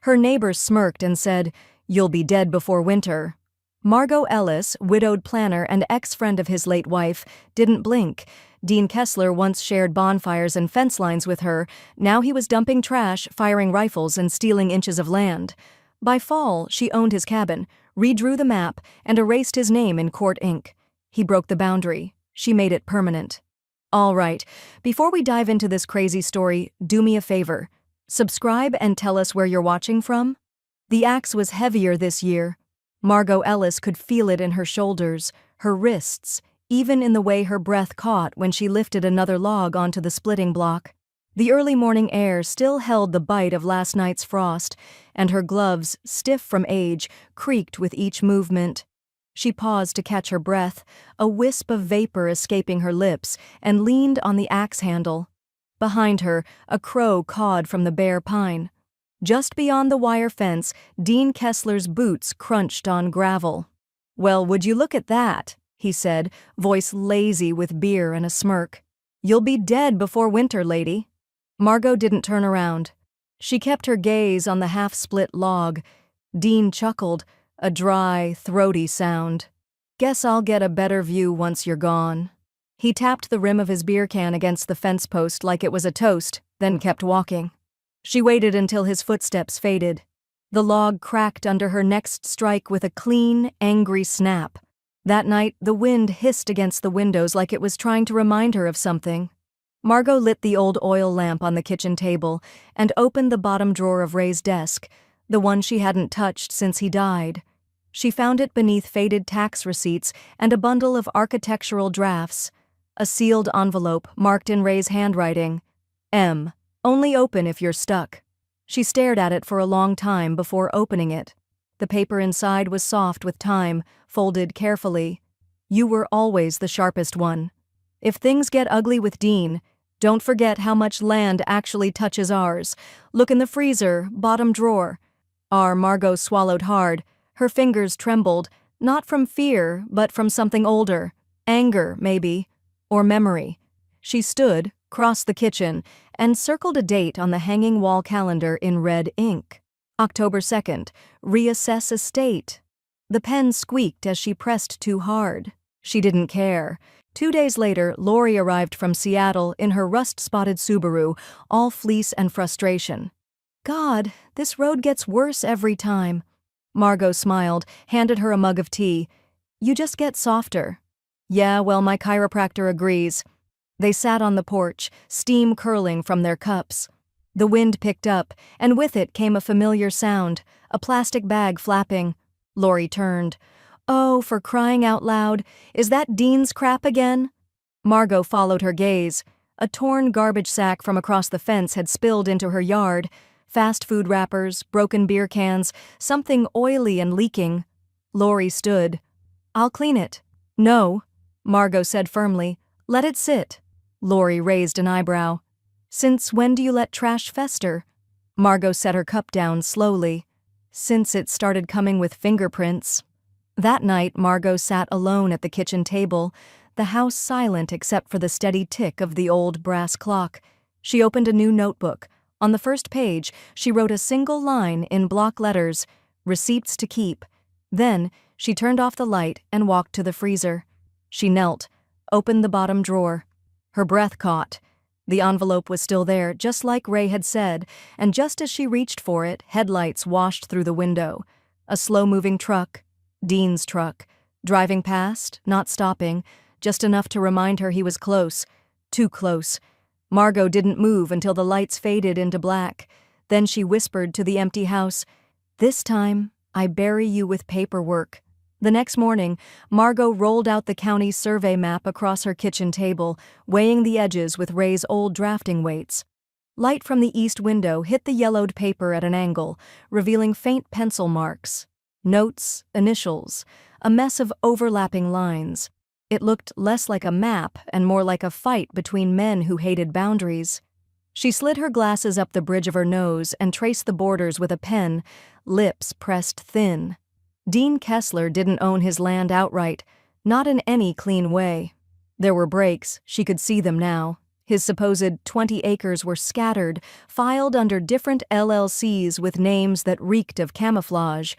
Her neighbor smirked and said, "You'll be dead before winter." Margot Ellis, widowed planner and ex-friend of his late wife, didn't blink. Dean Kessler once shared bonfires and fence lines with her. Now he was dumping trash, firing rifles, and stealing inches of land. By fall, she owned his cabin, redrew the map, and erased his name in court ink. He broke the boundary. She made it permanent. All right, before we dive into this crazy story, do me a favor. Subscribe and tell us where you're watching from. The axe was heavier this year. Margot Ellis could feel it in her shoulders, her wrists, even in the way her breath caught when she lifted another log onto the splitting block. The early morning air still held the bite of last night's frost, and her gloves, stiff from age, creaked with each movement. She paused to catch her breath, a wisp of vapor escaping her lips, and leaned on the axe handle. Behind her, a crow cawed from the bare pine. Just beyond the wire fence, Dean Kessler's boots crunched on gravel. "Well, would you look at that?" he said, voice lazy with beer and a smirk. "You'll be dead before winter, lady." Margot didn't turn around. She kept her gaze on the half-split log. Dean chuckled, a dry, throaty sound. "Guess I'll get a better view once you're gone." He tapped the rim of his beer can against the fence post like it was a toast, then kept walking. She waited until his footsteps faded. The log cracked under her next strike with a clean, angry snap. That night, the wind hissed against the windows like it was trying to remind her of something. Margot lit the old oil lamp on the kitchen table and opened the bottom drawer of Ray's desk, the one she hadn't touched since he died. She found it beneath faded tax receipts and a bundle of architectural drafts. A sealed envelope marked in Ray's handwriting, "M. Only open if you're stuck." She stared at it for a long time before opening it. The paper inside was soft with time, folded carefully. "You were always the sharpest one. If things get ugly with Dean, don't forget how much land actually touches ours. Look in the freezer, bottom drawer." Margot swallowed hard. Her fingers trembled, not from fear, but from something older. Anger, maybe. Or memory. She stood, crossed the kitchen, and circled a date on the hanging wall calendar in red ink. October 2nd, reassess estate. The pen squeaked as she pressed too hard. She didn't care. 2 days later, Lori arrived from Seattle in her rust-spotted Subaru, all fleece and frustration. "God, this road gets worse every time." Margot smiled, handed her a mug of tea. "You just get softer." "Yeah, well, my chiropractor agrees." They sat on the porch, steam curling from their cups. The wind picked up, and with it came a familiar sound, a plastic bag flapping. Lori turned. "Oh, for crying out loud, is that Dean's crap again?" Margot followed her gaze. A torn garbage sack from across the fence had spilled into her yard. Fast food wrappers, broken beer cans, something oily and leaking. Lori stood. "I'll clean it." "No," Margot said firmly. "Let it sit." Lori raised an eyebrow. "Since when do you let trash fester?" Margot set her cup down slowly. "Since it started coming with fingerprints." That night, Margot sat alone at the kitchen table, the house silent except for the steady tick of the old brass clock. She opened a new notebook. On the first page, she wrote a single line in block letters, "Receipts to keep." Then, she turned off the light and walked to the freezer. She knelt, opened the bottom drawer. Her breath caught. The envelope was still there, just like Ray had said, and just as she reached for it, headlights washed through the window. A slow-moving truck, Dean's truck, driving past, not stopping, just enough to remind her he was close. Too close. Margot didn't move until the lights faded into black. Then she whispered to the empty house, "This time, I bury you with paperwork." The next morning, Margot rolled out the county survey map across her kitchen table, weighing the edges with Ray's old drafting weights. Light from the east window hit the yellowed paper at an angle, revealing faint pencil marks. Notes, initials, a mess of overlapping lines. It looked less like a map and more like a fight between men who hated boundaries. She slid her glasses up the bridge of her nose and traced the borders with a pen, lips pressed thin. Dean Kessler didn't own his land outright, not in any clean way. There were breaks, she could see them now. His supposed 20 acres were scattered, filed under different LLCs with names that reeked of camouflage: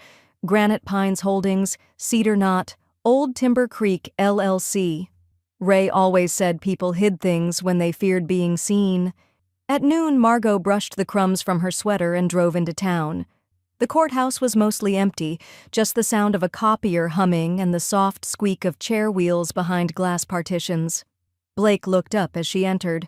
Granite Pines Holdings, Cedar Knot, Old Timber Creek LLC. Ray always said people hid things when they feared being seen. At noon, Margot brushed the crumbs from her sweater and drove into town. The courthouse was mostly empty, just the sound of a copier humming and the soft squeak of chair wheels behind glass partitions. Blake looked up as she entered.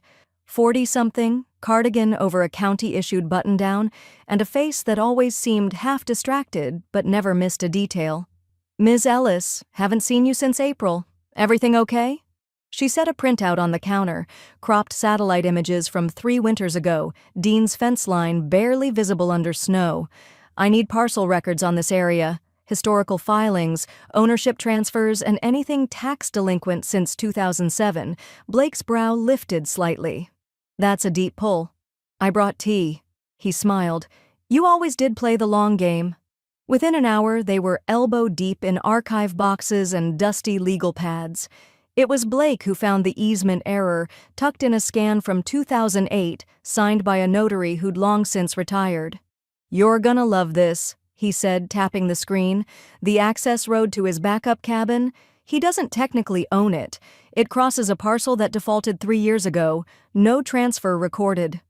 40-something, cardigan over a county-issued button-down, and a face that always seemed half-distracted but never missed a detail. "Ms. Ellis, haven't seen you since April. Everything okay?" She set a printout on the counter, cropped satellite images from 3 winters ago, Dean's fence line barely visible under snow. "I need parcel records on this area. Historical filings, ownership transfers, and anything tax delinquent since 2007. Blake's brow lifted slightly. "That's a deep pull." "I brought tea." He smiled. "You always did play the long game." Within an hour, they were elbow-deep in archive boxes and dusty legal pads. It was Blake who found the easement error, tucked in a scan from 2008, signed by a notary who'd long since retired. "You're gonna love this," he said, tapping the screen. "The access road to his backup cabin? He doesn't technically own it. It crosses a parcel that defaulted 3 years ago. No transfer recorded."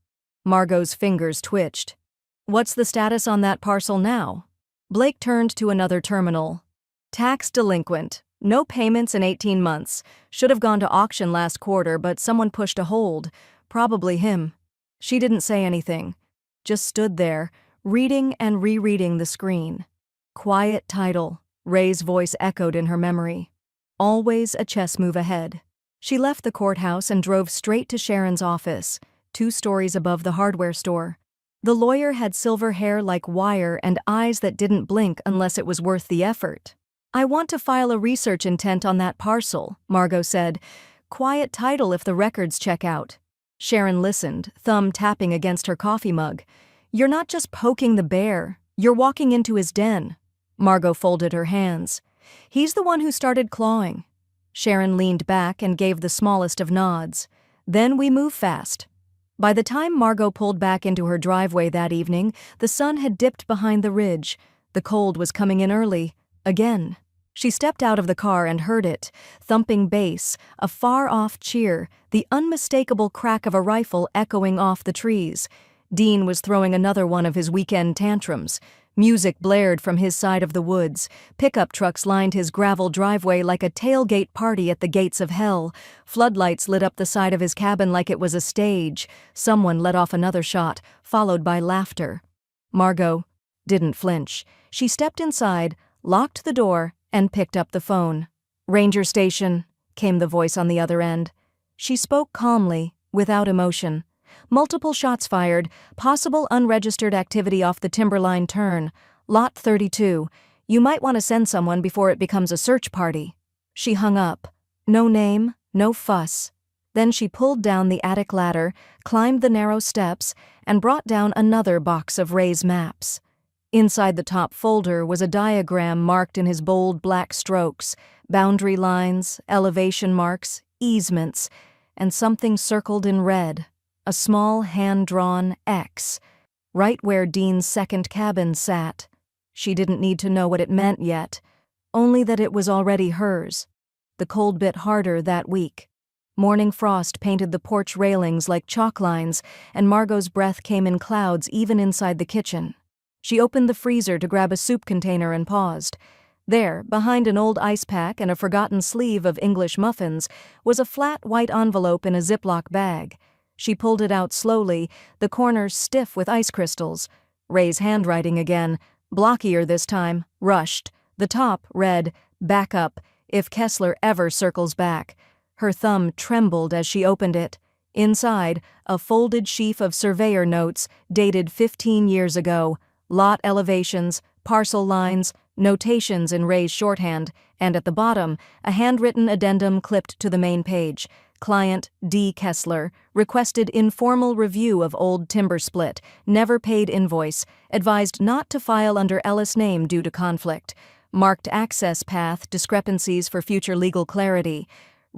Margot's fingers twitched. "What's the status on that parcel now?" Blake turned to another terminal. "Tax delinquent. No payments in 18 months. Should have gone to auction last quarter, but someone pushed a hold. Probably him." She didn't say anything. Just stood there, reading and rereading the screen. Quiet title. Ray's voice echoed in her memory. Always a chess move ahead. She left the courthouse and drove straight to Sharon's office, 2 stories above the hardware store. The lawyer had silver hair like wire and eyes that didn't blink unless it was worth the effort. "I want to file a research intent on that parcel," Margot said. "Quiet title if the records check out." Sharon listened, thumb tapping against her coffee mug. "You're not just poking the bear, you're walking into his den." Margot folded her hands. "He's the one who started clawing." Sharon leaned back and gave the smallest of nods. "Then we move fast." By the time Margot pulled back into her driveway that evening, the sun had dipped behind the ridge. The cold was coming in early. Again. She stepped out of the car and heard it. Thumping bass, a far-off cheer, the unmistakable crack of a rifle echoing off the trees. Dean was throwing another one of his weekend tantrums. Music blared from his side of the woods. Pickup trucks lined his gravel driveway like a tailgate party at the gates of hell. Floodlights lit up the side of his cabin like it was a stage. Someone let off another shot, followed by laughter. Margot didn't flinch. She stepped inside, locked the door, and picked up the phone. "Ranger Station," came the voice on the other end. She spoke calmly, without emotion. "Multiple shots fired, possible unregistered activity off the Timberline turn. Lot 32. You might want to send someone before it becomes a search party." She hung up. No name, no fuss. Then she pulled down the attic ladder, climbed the narrow steps, and brought down another box of Ray's maps. Inside the top folder was a diagram marked in his bold black strokes, boundary lines, elevation marks, easements, and something circled in red. A small hand-drawn X, right where Dean's second cabin sat. She didn't need to know what it meant yet, only that it was already hers. The cold bit harder that week. Morning frost painted the porch railings like chalk lines, and Margot's breath came in clouds even inside the kitchen. She opened the freezer to grab a soup container and paused. There, behind an old ice pack and a forgotten sleeve of English muffins, was a flat white envelope in a Ziploc bag. She pulled it out slowly, the corners stiff with ice crystals. Ray's handwriting again, blockier this time, rushed. The top read, "Back up, if Kessler ever circles back." Her thumb trembled as she opened it. Inside, a folded sheaf of surveyor notes dated 15 years ago. Lot elevations, parcel lines, notations in Ray's shorthand, and at the bottom, a handwritten addendum clipped to the main page. Client D. Kessler requested informal review of old timber split, never paid invoice, advised not to file under Ellis name due to conflict. Marked access path discrepancies for future legal clarity.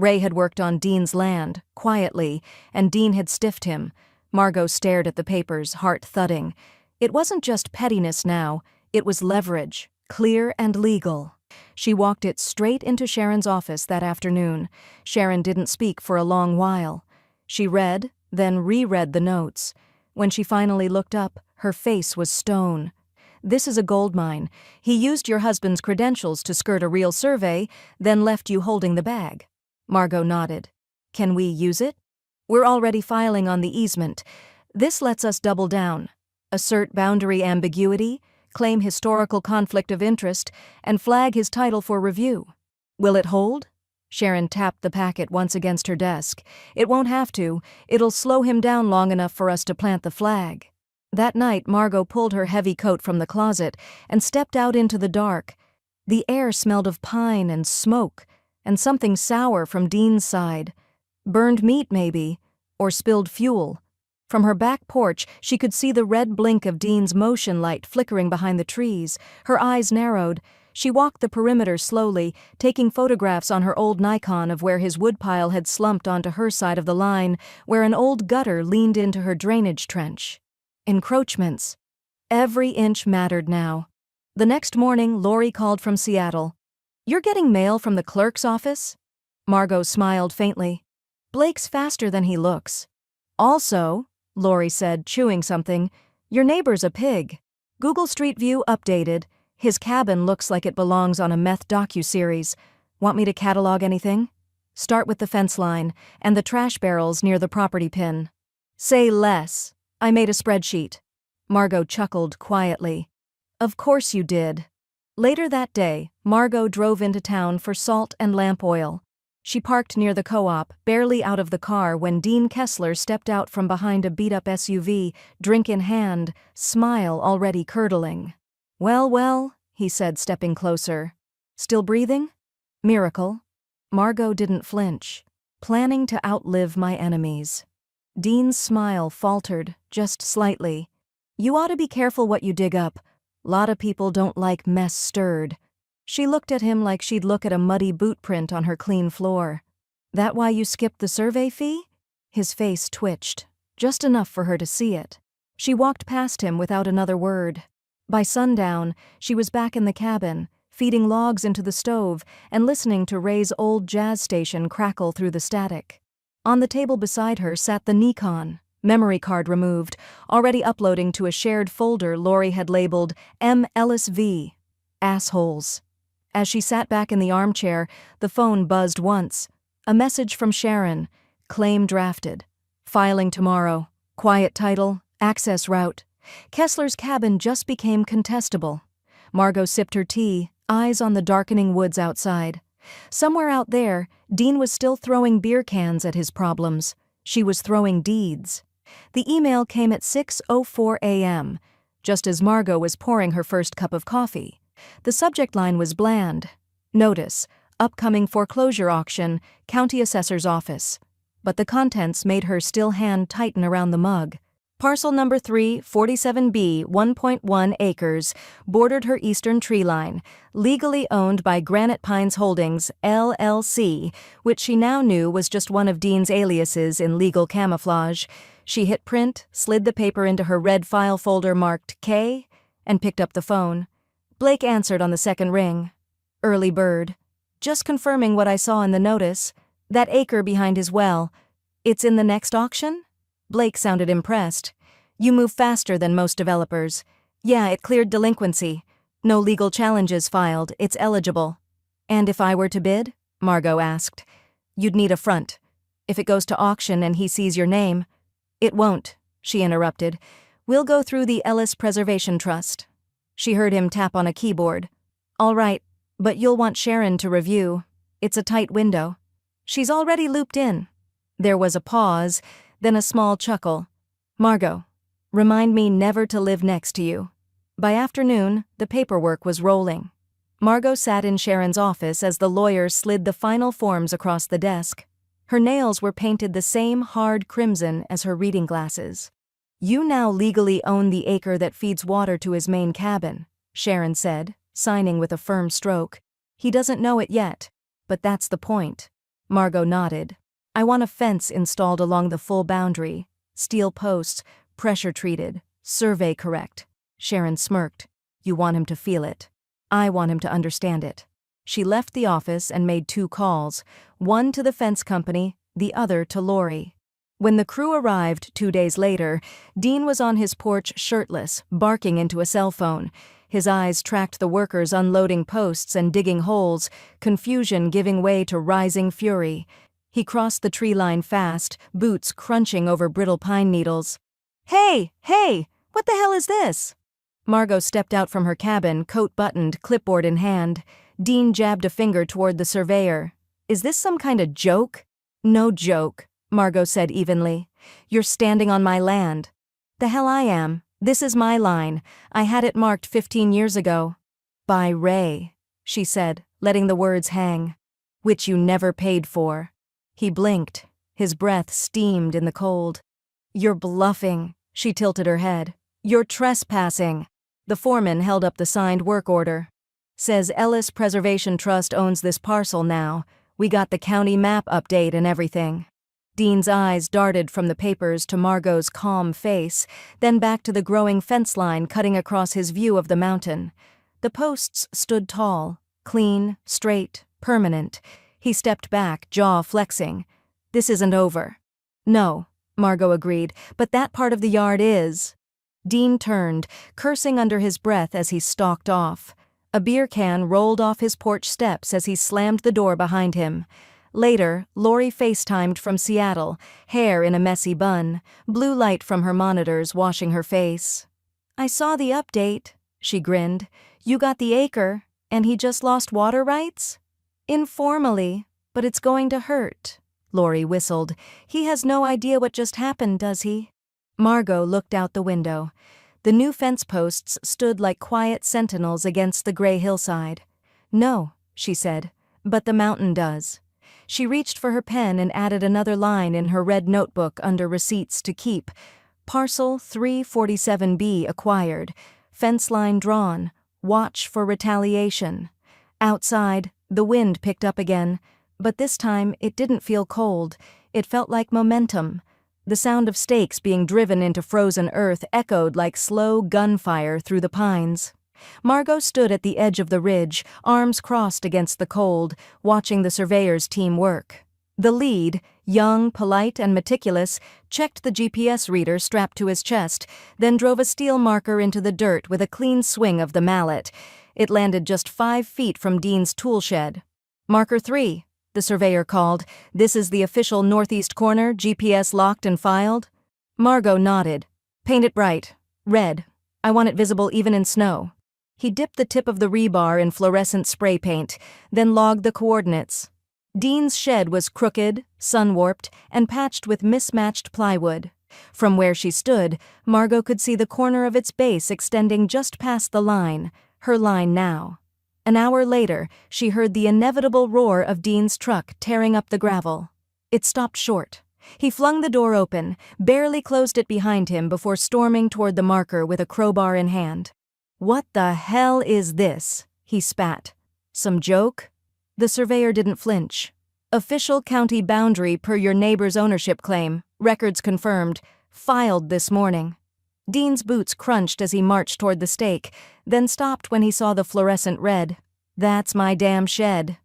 Ray had worked on Dean's land, quietly, and Dean had stiffed him. Margot stared at the papers, heart thudding. It wasn't just pettiness now, it was leverage, clear and legal. She walked it straight into Sharon's office that afternoon. Sharon didn't speak for a long while. She read, then reread the notes. When she finally looked up, her face was stone. "This is a gold mine. He used your husband's credentials to skirt a real survey, then left you holding the bag." Margot nodded. "Can we use it?" "We're already filing on the easement. This lets us double down. Assert boundary ambiguity, claim historical conflict of interest, and flag his title for review." "Will it hold?" Sharon tapped the packet once against her desk. "It won't have to. It'll slow him down long enough for us to plant the flag." That night, Margot pulled her heavy coat from the closet and stepped out into the dark. The air smelled of pine and smoke, and something sour from Dean's side. Burned meat, maybe, or spilled fuel. From her back porch, she could see the red blink of Dean's motion light flickering behind the trees. Her eyes narrowed. She walked the perimeter slowly, taking photographs on her old Nikon of where his woodpile had slumped onto her side of the line, where an old gutter leaned into her drainage trench. Encroachments. Every inch mattered now. The next morning, Lori called from Seattle. "You're getting mail from the clerk's office?" Margot smiled faintly. "Blake's faster than he looks." "Also," Lori said, chewing something, "your neighbor's a pig. Google Street View updated. His cabin looks like it belongs on a meth docuseries. Want me to catalog anything?" "Start with the fence line and the trash barrels near the property pin." "Say less. I made a spreadsheet." Margot chuckled quietly. "Of course you did." Later that day, Margot drove into town for salt and lamp oil. She parked near the co-op, barely out of the car when Dean Kessler stepped out from behind a beat-up SUV, drink in hand, smile already curdling. "Well, well," he said, stepping closer. "Still breathing?" "Miracle." Margot didn't flinch. "Planning to outlive my enemies." Dean's smile faltered, just slightly. "You ought to be careful what you dig up. Lot of people don't like mess stirred." She looked at him like she'd look at a muddy boot print on her clean floor. "That why you skipped the survey fee?" His face twitched, just enough for her to see it. She walked past him without another word. By sundown, she was back in the cabin, feeding logs into the stove and listening to Ray's old jazz station crackle through the static. On the table beside her sat the Nikon, memory card removed, already uploading to a shared folder Lori had labeled M. Ellis V. Assholes. As she sat back in the armchair, the phone buzzed once. A message from Sharon. Claim drafted. Filing tomorrow. Quiet title. Access route. Kessler's cabin just became contestable. Margot sipped her tea, eyes on the darkening woods outside. Somewhere out there, Dean was still throwing beer cans at his problems. She was throwing deeds. The email came at 6:04 a.m., just as Margot was pouring her first cup of coffee. The subject line was bland. Notice, upcoming foreclosure auction, county assessor's office. But the contents made her still hand tighten around the mug. Parcel number 3, 47B, 1.1 acres, bordered her eastern tree line, legally owned by Granite Pines Holdings, LLC, which she now knew was just one of Dean's aliases in legal camouflage. She hit print, slid the paper into her red file folder marked K, and picked up the phone. Blake answered on the second ring. "Early bird. Just confirming what I saw in the notice. That acre behind his well. It's in the next auction?" Blake sounded impressed. "You move faster than most developers. Yeah, it cleared delinquency. No legal challenges filed. It's eligible." "And if I were to bid?" Margot asked. "You'd need a front. If it goes to auction and he sees your name—" "It won't," she interrupted. "We'll go through the Ellis Preservation Trust." She heard him tap on a keyboard. "All right, but you'll want Sharon to review. It's a tight window." "She's already looped in." There was a pause, then a small chuckle. "Margot, remind me never to live next to you." By afternoon, the paperwork was rolling. Margot sat in Sharon's office as the lawyer slid the final forms across the desk. Her nails were painted the same hard crimson as her reading glasses. "You now legally own the acre that feeds water to his main cabin," Sharon said, signing with a firm stroke. "He doesn't know it yet, but that's the point. Margot nodded. I want a fence installed along the full boundary. Steel posts, pressure-treated, survey correct. Sharon smirked. You want him to feel it. I want him to understand it. She left the office and made 2 calls, one to the fence company, the other to Lori. When the crew arrived 2 days later, Dean was on his porch shirtless, barking into a cell phone. His eyes tracked the workers unloading posts and digging holes, confusion giving way to rising fury. He crossed the tree line fast, boots crunching over brittle pine needles. Hey, what the hell is this? Margot stepped out from her cabin, coat buttoned, clipboard in hand. Dean jabbed a finger toward the surveyor. Is this some kind of joke? No joke, Margot said evenly. You're standing on my land. The hell I am. This is my line. I had it marked 15 years ago. By Ray, she said, letting the words hang. Which you never paid for. He blinked. His breath steamed in the cold. You're bluffing, she tilted her head. You're trespassing. The foreman held up the signed work order. Says Ellis Preservation Trust owns this parcel now. We got the county map update and everything. Dean's eyes darted from the papers to Margot's calm face, then back to the growing fence line cutting across his view of the mountain. The posts stood tall, clean, straight, permanent. He stepped back, jaw flexing. This isn't over. No, Margot agreed, but that part of the yard is. Dean turned, cursing under his breath as he stalked off. A beer can rolled off his porch steps as he slammed the door behind him. Later, Lori FaceTimed from Seattle, hair in a messy bun, blue light from her monitors washing her face. I saw the update, she grinned. You got the acre, and he just lost water rights? Informally, but it's going to hurt, Lori whistled. He has no idea what just happened, does he? Margot looked out the window. The new fence posts stood like quiet sentinels against the gray hillside. No, she said, but the mountain does. She reached for her pen and added another line in her red notebook under receipts to keep. Parcel 347B acquired. Fence line drawn. Watch for retaliation. Outside, the wind picked up again, but this time it didn't feel cold. It felt like momentum. The sound of stakes being driven into frozen earth echoed like slow gunfire through the pines. Margot stood at the edge of the ridge, arms crossed against the cold, watching the surveyor's team work. The lead, young, polite, and meticulous, checked the GPS reader strapped to his chest, then drove a steel marker into the dirt with a clean swing of the mallet. It landed just 5 feet from Dean's tool shed. Marker 3, the surveyor called. This is the official northeast corner, GPS locked and filed? Margot nodded. Paint it bright. Red. I want it visible even in snow. He dipped the tip of the rebar in fluorescent spray paint, then logged the coordinates. Dean's shed was crooked, sun-warped, and patched with mismatched plywood. From where she stood, Margot could see the corner of its base extending just past the line, her line now. An hour later, she heard the inevitable roar of Dean's truck tearing up the gravel. It stopped short. He flung the door open, barely closed it behind him before storming toward the marker with a crowbar in hand. What the hell is this? He spat. Some joke? The surveyor didn't flinch. Official county boundary per your neighbor's ownership claim, records confirmed, filed this morning. Dean's boots crunched as he marched toward the stake, then stopped when he saw the fluorescent red. That's my damn shed.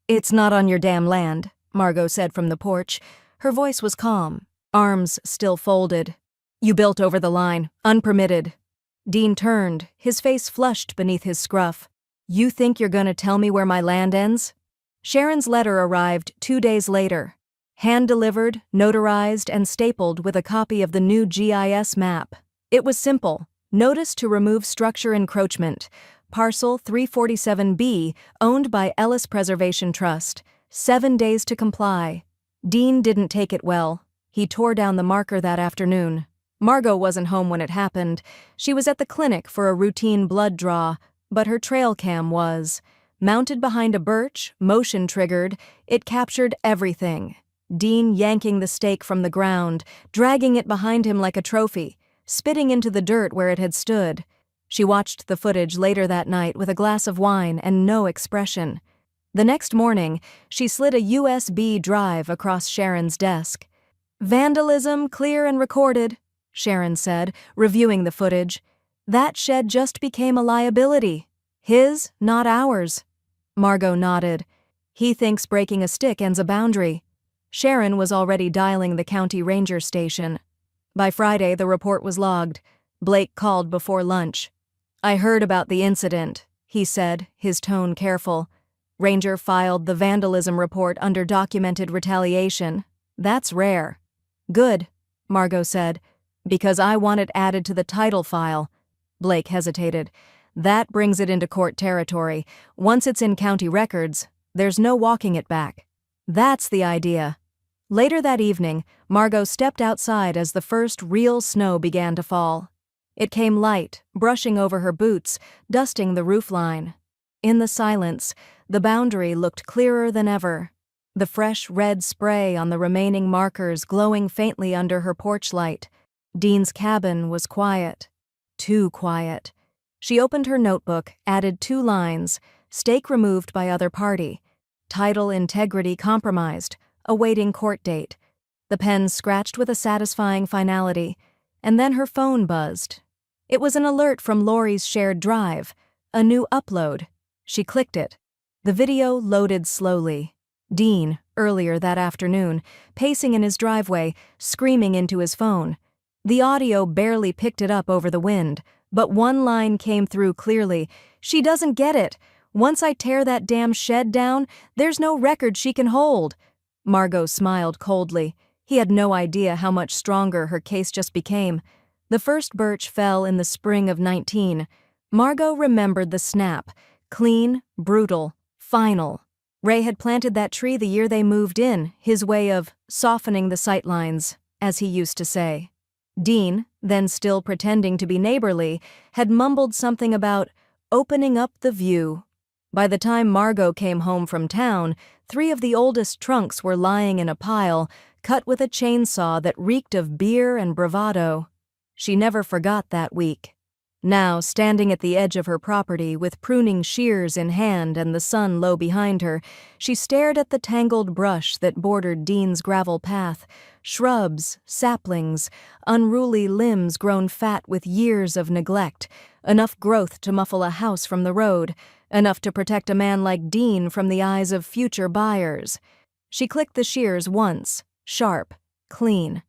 It's not on your damn land, Margot said from the porch. Her voice was calm, arms still folded. You built over the line, unpermitted. Dean turned, his face flushed beneath his scruff. You think you're gonna tell me where my land ends? Sharon's letter arrived 2 days later. Hand-delivered, notarized, and stapled with a copy of the new GIS map. It was simple. Notice to remove structure encroachment. Parcel 347B, owned by Ellis Preservation Trust. 7 days to comply. Dean didn't take it well. He tore down the marker that afternoon. Margot wasn't home when it happened. She was at the clinic for a routine blood draw, but her trail cam was. Mounted behind a birch, motion-triggered, it captured everything. Dean yanking the stake from the ground, dragging it behind him like a trophy, spitting into the dirt where it had stood. She watched the footage later that night with a glass of wine and no expression. The next morning, she slid a USB drive across Sharon's desk. "Vandalism clear and recorded," Sharon said, reviewing the footage. "That shed just became a liability. His, not ours." Margot nodded. "He thinks breaking a stick ends a boundary." Sharon was already dialing the county ranger station. By Friday, the report was logged. Blake called before lunch. "I heard about the incident," he said, his tone careful. "Ranger filed the vandalism report under documented retaliation. That's rare." "Good," Margot said, "because I want it added to the title file." Blake hesitated. "That brings it into court territory. Once it's in county records, there's no walking it back." "That's the idea." Later that evening, Margot stepped outside as the first real snow began to fall. It came light, brushing over her boots, dusting the roofline. In the silence, the boundary looked clearer than ever, the fresh red spray on the remaining markers glowing faintly under her porch light. Dean's cabin was quiet. Too quiet. She opened her notebook, added 2 lines, stake removed by other party. Title integrity compromised, awaiting court date. The pen scratched with a satisfying finality, and then her phone buzzed. It was an alert from Lori's shared drive, a new upload. She clicked it. The video loaded slowly. Dean, earlier that afternoon, pacing in his driveway, screaming into his phone. The audio barely picked it up over the wind, but one line came through clearly. "She doesn't get it. Once I tear that damn shed down, there's no record she can hold." Margot smiled coldly. He had no idea how much stronger her case just became. The first birch fell in the spring of 19. Margot remembered the snap. Clean, brutal, final. Ray had planted that tree the year they moved in, his way of softening the sightlines, as he used to say. Dean, then still pretending to be neighborly, had mumbled something about opening up the view. By the time Margot came home from town, 3 of the oldest trunks were lying in a pile, cut with a chainsaw that reeked of beer and bravado. She never forgot that week. Now, standing at the edge of her property with pruning shears in hand and the sun low behind her, she stared at the tangled brush that bordered Dean's gravel path. Shrubs, saplings, unruly limbs grown fat with years of neglect, enough growth to muffle a house from the road, enough to protect a man like Dean from the eyes of future buyers. She clicked the shears once, sharp, clean.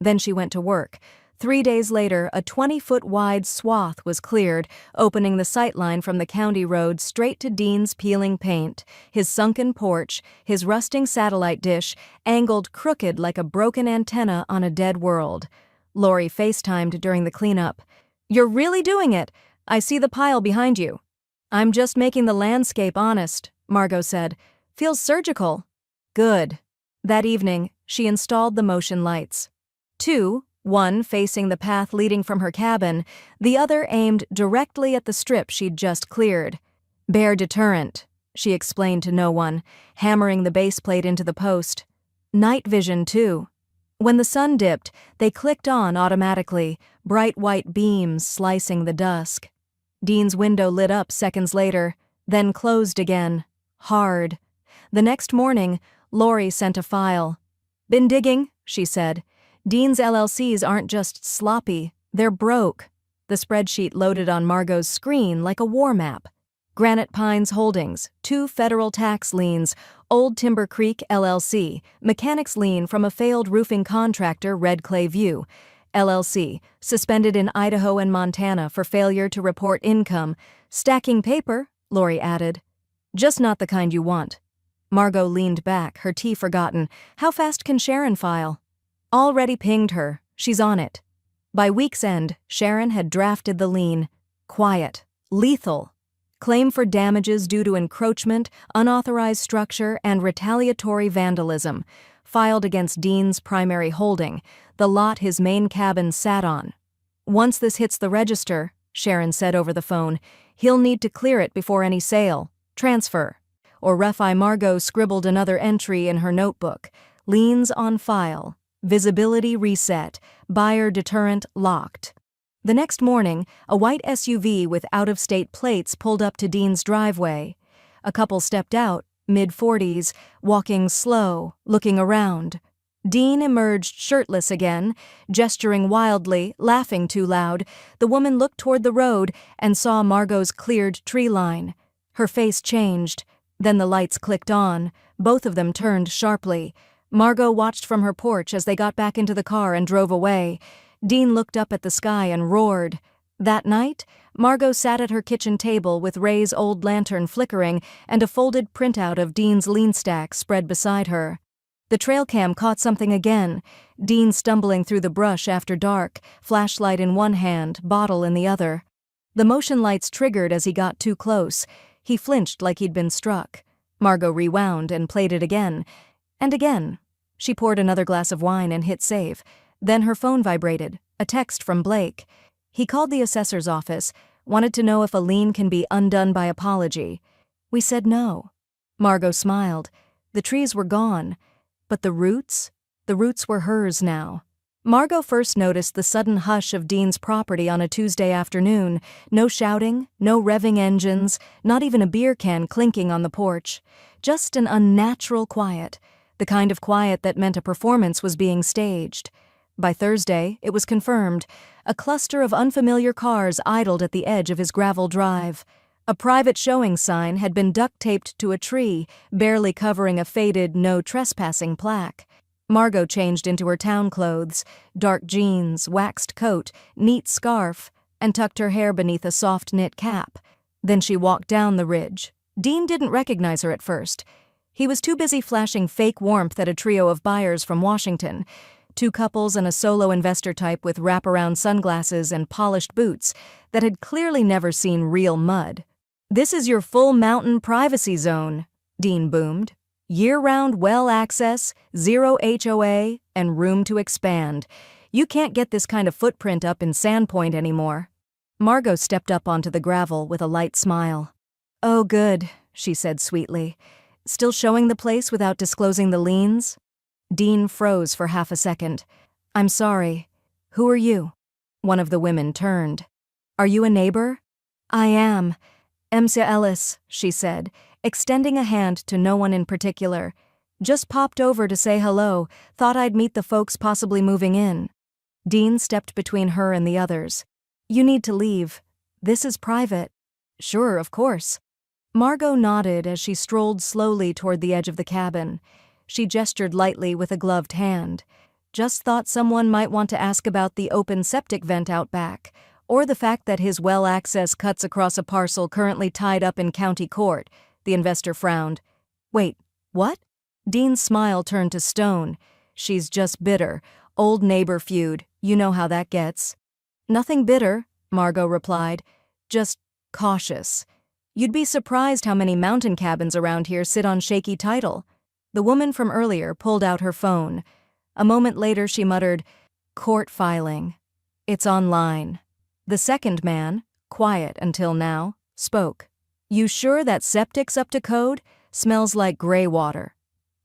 Then she went to work. 3 days later, a 20-foot-wide swath was cleared, opening the sightline from the county road straight to Dean's peeling paint, his sunken porch, his rusting satellite dish, angled crooked like a broken antenna on a dead world. Lori FaceTimed during the cleanup. "You're really doing it. I see the pile behind you." "I'm just making the landscape honest," Margot said. "Feels surgical." "Good." That evening, she installed the motion lights. 2, one facing the path leading from her cabin, the other aimed directly at the strip she'd just cleared. "Bear deterrent," she explained to no one, hammering the base plate into the post. "Night vision, too." When the sun dipped, they clicked on automatically, bright white beams slicing the dusk. Dean's window lit up seconds later, then closed again, hard. The next morning, Lori sent a file. "Been digging," she said. "Dean's LLCs aren't just sloppy, they're broke." The spreadsheet loaded on Margot's screen like a war map. Granite Pines Holdings, 2 federal tax liens, Old Timber Creek LLC, mechanics lien from a failed roofing contractor Red Clay View, LLC, suspended in Idaho and Montana for failure to report income. "Stacking paper," Lori added. "Just not the kind you want." Margot leaned back, her tea forgotten. "How fast can Sharon file?" "Already pinged her. She's on it." By week's end, Sharon had drafted the lien. Quiet. Lethal. Claim for damages due to encroachment, unauthorized structure, and retaliatory vandalism. Filed against Dean's primary holding, the lot his main cabin sat on. "Once this hits the register," Sharon said over the phone, "he'll need to clear it before any sale. Transfer." Or Refi Margot scribbled another entry in her notebook. "Liens on file. Visibility reset. Buyer deterrent locked." The next morning, a white SUV with out-of-state plates pulled up to Dean's driveway. A couple stepped out, mid-40s, walking slow, looking around. Dean emerged shirtless again, gesturing wildly, laughing too loud. The woman looked toward the road and saw Margot's cleared tree line. Her face changed. Then the lights clicked on. Both of them turned sharply. Margot watched from her porch as they got back into the car and drove away. Dean looked up at the sky and roared. That night, Margot sat at her kitchen table with Ray's old lantern flickering and a folded printout of Dean's lean stack spread beside her. The trail cam caught something again. Dean stumbling through the brush after dark, flashlight in one hand, bottle in the other. The motion lights triggered as he got too close. He flinched like he'd been struck. Margot rewound and played it again. And again. She poured another glass of wine and hit save. Then her phone vibrated. A text from Blake. He called the assessor's office, wanted to know if a lien can be undone by apology. We said no. Margot smiled. The trees were gone. But the roots? The roots were hers now. Margot first noticed the sudden hush of Dean's property on a Tuesday afternoon. No shouting, no revving engines, not even a beer can clinking on the porch. Just an unnatural quiet. The kind of quiet that meant a performance was being staged. By Thursday, it was confirmed. A cluster of unfamiliar cars idled at the edge of his gravel drive. A private showing sign had been duct-taped to a tree, barely covering a faded "No Trespassing" plaque. Margot changed into her town clothes, dark jeans, waxed coat, neat scarf, and tucked her hair beneath a soft knit cap. Then she walked down the ridge. Dean didn't recognize her at first. He was too busy flashing fake warmth at a trio of buyers from Washington. 2 couples and a solo investor type with wraparound sunglasses and polished boots that had clearly never seen real mud. "This is your full mountain privacy zone," Dean boomed. "Year-round well access, 0 HOA, and room to expand. You can't get this kind of footprint up in Sandpoint anymore." Margot stepped up onto the gravel with a light smile. "Oh, good," she said sweetly. "Still showing the place without disclosing the liens?" Dean froze for half a second. "I'm sorry. Who are you?" One of the women turned. "Are you a neighbor?" "I am. Emsa Ellis," she said, extending a hand to no one in particular. "Just popped over to say hello, thought I'd meet the folks possibly moving in." Dean stepped between her and the others. "You need to leave. This is private." "Sure, of course." Margot nodded as she strolled slowly toward the edge of the cabin. She gestured lightly with a gloved hand. "Just thought someone might want to ask about the open septic vent out back, or the fact that his well access cuts across a parcel currently tied up in county court." The investor frowned. "Wait, what?" Dean's smile turned to stone. "She's just bitter. Old neighbor feud. You know how that gets." "Nothing bitter," Margot replied. "Just cautious. You'd be surprised how many mountain cabins around here sit on shaky title." The woman from earlier pulled out her phone. A moment later she muttered, "Court filing. It's online." The second man, quiet until now, spoke. "You sure that septic's up to code? Smells like gray water."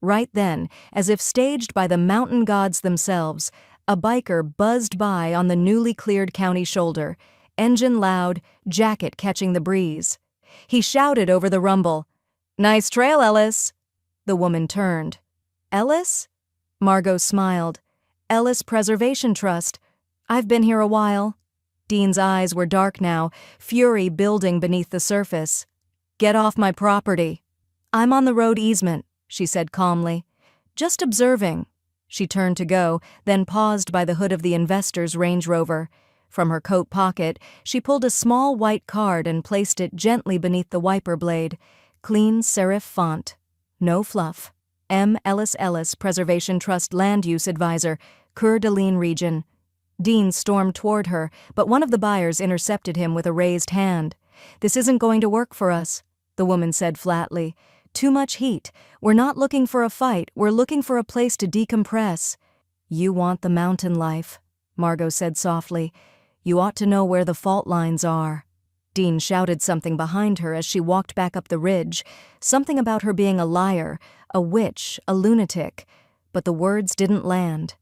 Right then, as if staged by the mountain gods themselves, a biker buzzed by on the newly cleared county shoulder, engine loud, jacket catching the breeze. He shouted over the rumble, "Nice trail, Ellis." The woman turned. "Ellis?" Margot smiled. "Ellis Preservation Trust. I've been here a while." Dean's eyes were dark now, fury building beneath the surface. "Get off my property." "I'm on the road easement," she said calmly. "Just observing." She turned to go, then paused by the hood of the investor's Range Rover. From her coat pocket, she pulled a small white card and placed it gently beneath the wiper blade. Clean serif font. No fluff. M. Ellis Ellis, Preservation Trust Land Use Advisor, Coeur d'Alene Region. Dean stormed toward her, but one of the buyers intercepted him with a raised hand. "This isn't going to work for us," the woman said flatly. "Too much heat. We're not looking for a fight. We're looking for a place to decompress." "You want the mountain life," Margot said softly. "You ought to know where the fault lines are." Dean shouted something behind her as she walked back up the ridge, something about her being a liar, a witch, a lunatic, but the words didn't land.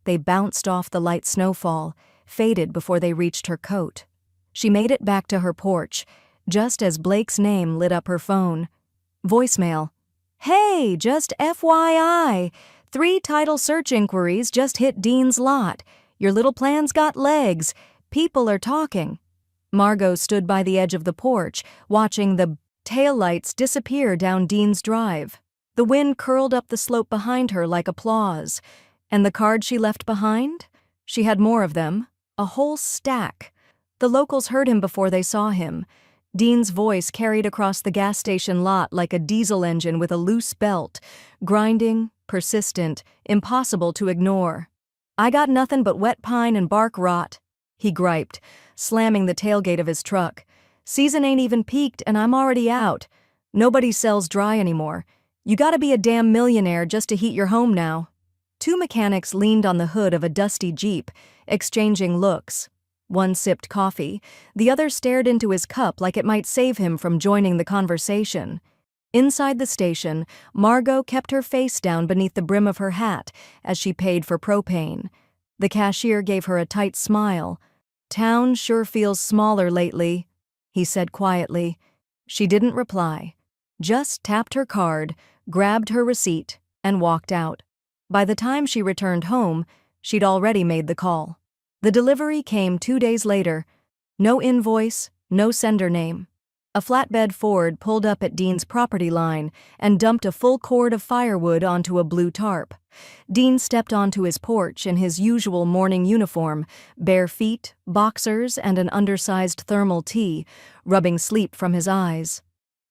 They bounced off the light snowfall, faded before they reached her coat. She made it back to her porch, just as Blake's name lit up her phone. "Voicemail." Hey, just FYI, 3 title search inquiries just hit Dean's lot. Your little plan's got legs. People are talking. Margot stood by the edge of the porch, watching the taillights disappear down Dean's drive. The wind curled up the slope behind her like applause. And the cards she left behind? She had more of them, a whole stack. The locals heard him before they saw him. Dean's voice carried across the gas station lot like a diesel engine with a loose belt, grinding, persistent, impossible to ignore. "I got nothing but wet pine and bark rot," he griped, slamming the tailgate of his truck. "Season ain't even peaked and I'm already out. Nobody sells dry anymore. You gotta be a damn millionaire just to heat your home now." 2 mechanics leaned on the hood of a dusty Jeep, exchanging looks. One sipped coffee, the other stared into his cup like it might save him from joining the conversation. Inside the station, Margot kept her face down beneath the brim of her hat as she paid for propane. The cashier gave her a tight smile. "Town sure feels smaller lately," he said quietly. She didn't reply, just tapped her card, grabbed her receipt, and walked out. By the time she returned home, she'd already made the call. The delivery came 2 days later. No invoice, no sender name. A flatbed Ford pulled up at Dean's property line and dumped a full cord of firewood onto a blue tarp. Dean stepped onto his porch in his usual morning uniform, bare feet, boxers, and an undersized thermal tee, rubbing sleep from his eyes.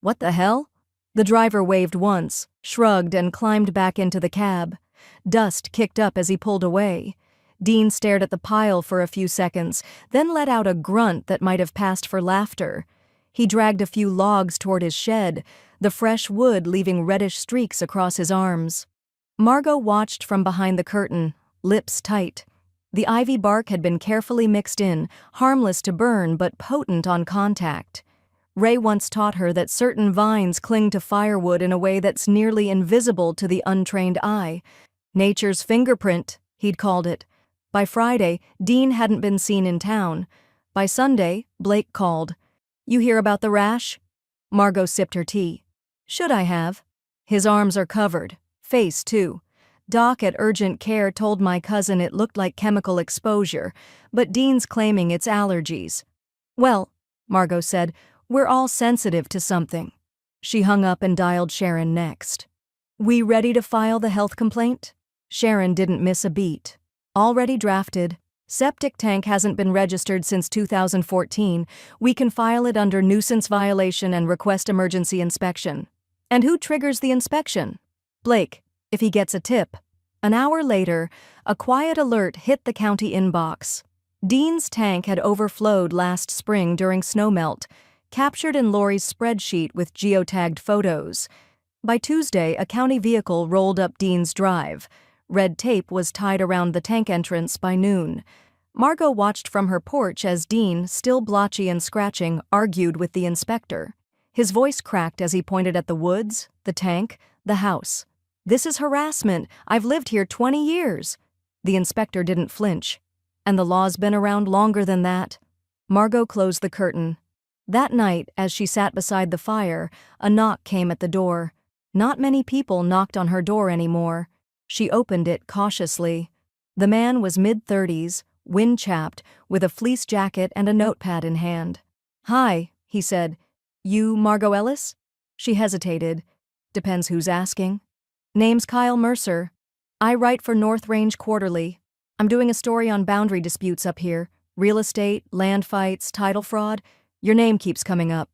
"What the hell?" The driver waved once, shrugged, and climbed back into the cab. Dust kicked up as he pulled away. Dean stared at the pile for a few seconds, then let out a grunt that might have passed for laughter. He dragged a few logs toward his shed, the fresh wood leaving reddish streaks across his arms. Margot watched from behind the curtain, lips tight. The ivy bark had been carefully mixed in, harmless to burn but potent on contact. Ray once taught her that certain vines cling to firewood in a way that's nearly invisible to the untrained eye. Nature's fingerprint, he'd called it. By Friday, Dean hadn't been seen in town. By Sunday, Blake called. "You hear about the rash?" Margot sipped her tea. "Should I have?" "His arms are covered. Face, too. Doc at urgent care told my cousin it looked like chemical exposure, but Dean's claiming it's allergies." "Well," Margot said, "we're all sensitive to something." She hung up and dialed Sharon next. "We ready to file the health complaint?" Sharon didn't miss a beat. "Already drafted. Septic tank hasn't been registered since 2014. We can file it under nuisance violation and request emergency inspection." "And who triggers the inspection?" "Blake, if he gets a tip." An hour later, a quiet alert hit the county inbox. Dean's tank had overflowed last spring during snowmelt, captured in Lori's spreadsheet with geotagged photos. By Tuesday, a county vehicle rolled up Dean's drive. Red tape was tied around the tank entrance by noon. Margot watched from her porch as Dean, still blotchy and scratching, argued with the inspector. His voice cracked as he pointed at the woods, the tank, the house. "This is harassment. I've lived here 20 years. The inspector didn't flinch. "And the law's been around longer than that." Margot closed the curtain. That night, as she sat beside the fire, a knock came at the door. Not many people knocked on her door anymore. She opened it cautiously. The man was mid-30s, wind-chapped, with a fleece jacket and a notepad in hand. "Hi," he said. "You Margot Ellis?" She hesitated. "Depends who's asking." "Name's Kyle Mercer. I write for North Range Quarterly. I'm doing a story on boundary disputes up here. Real estate, land fights, title fraud. Your name keeps coming up."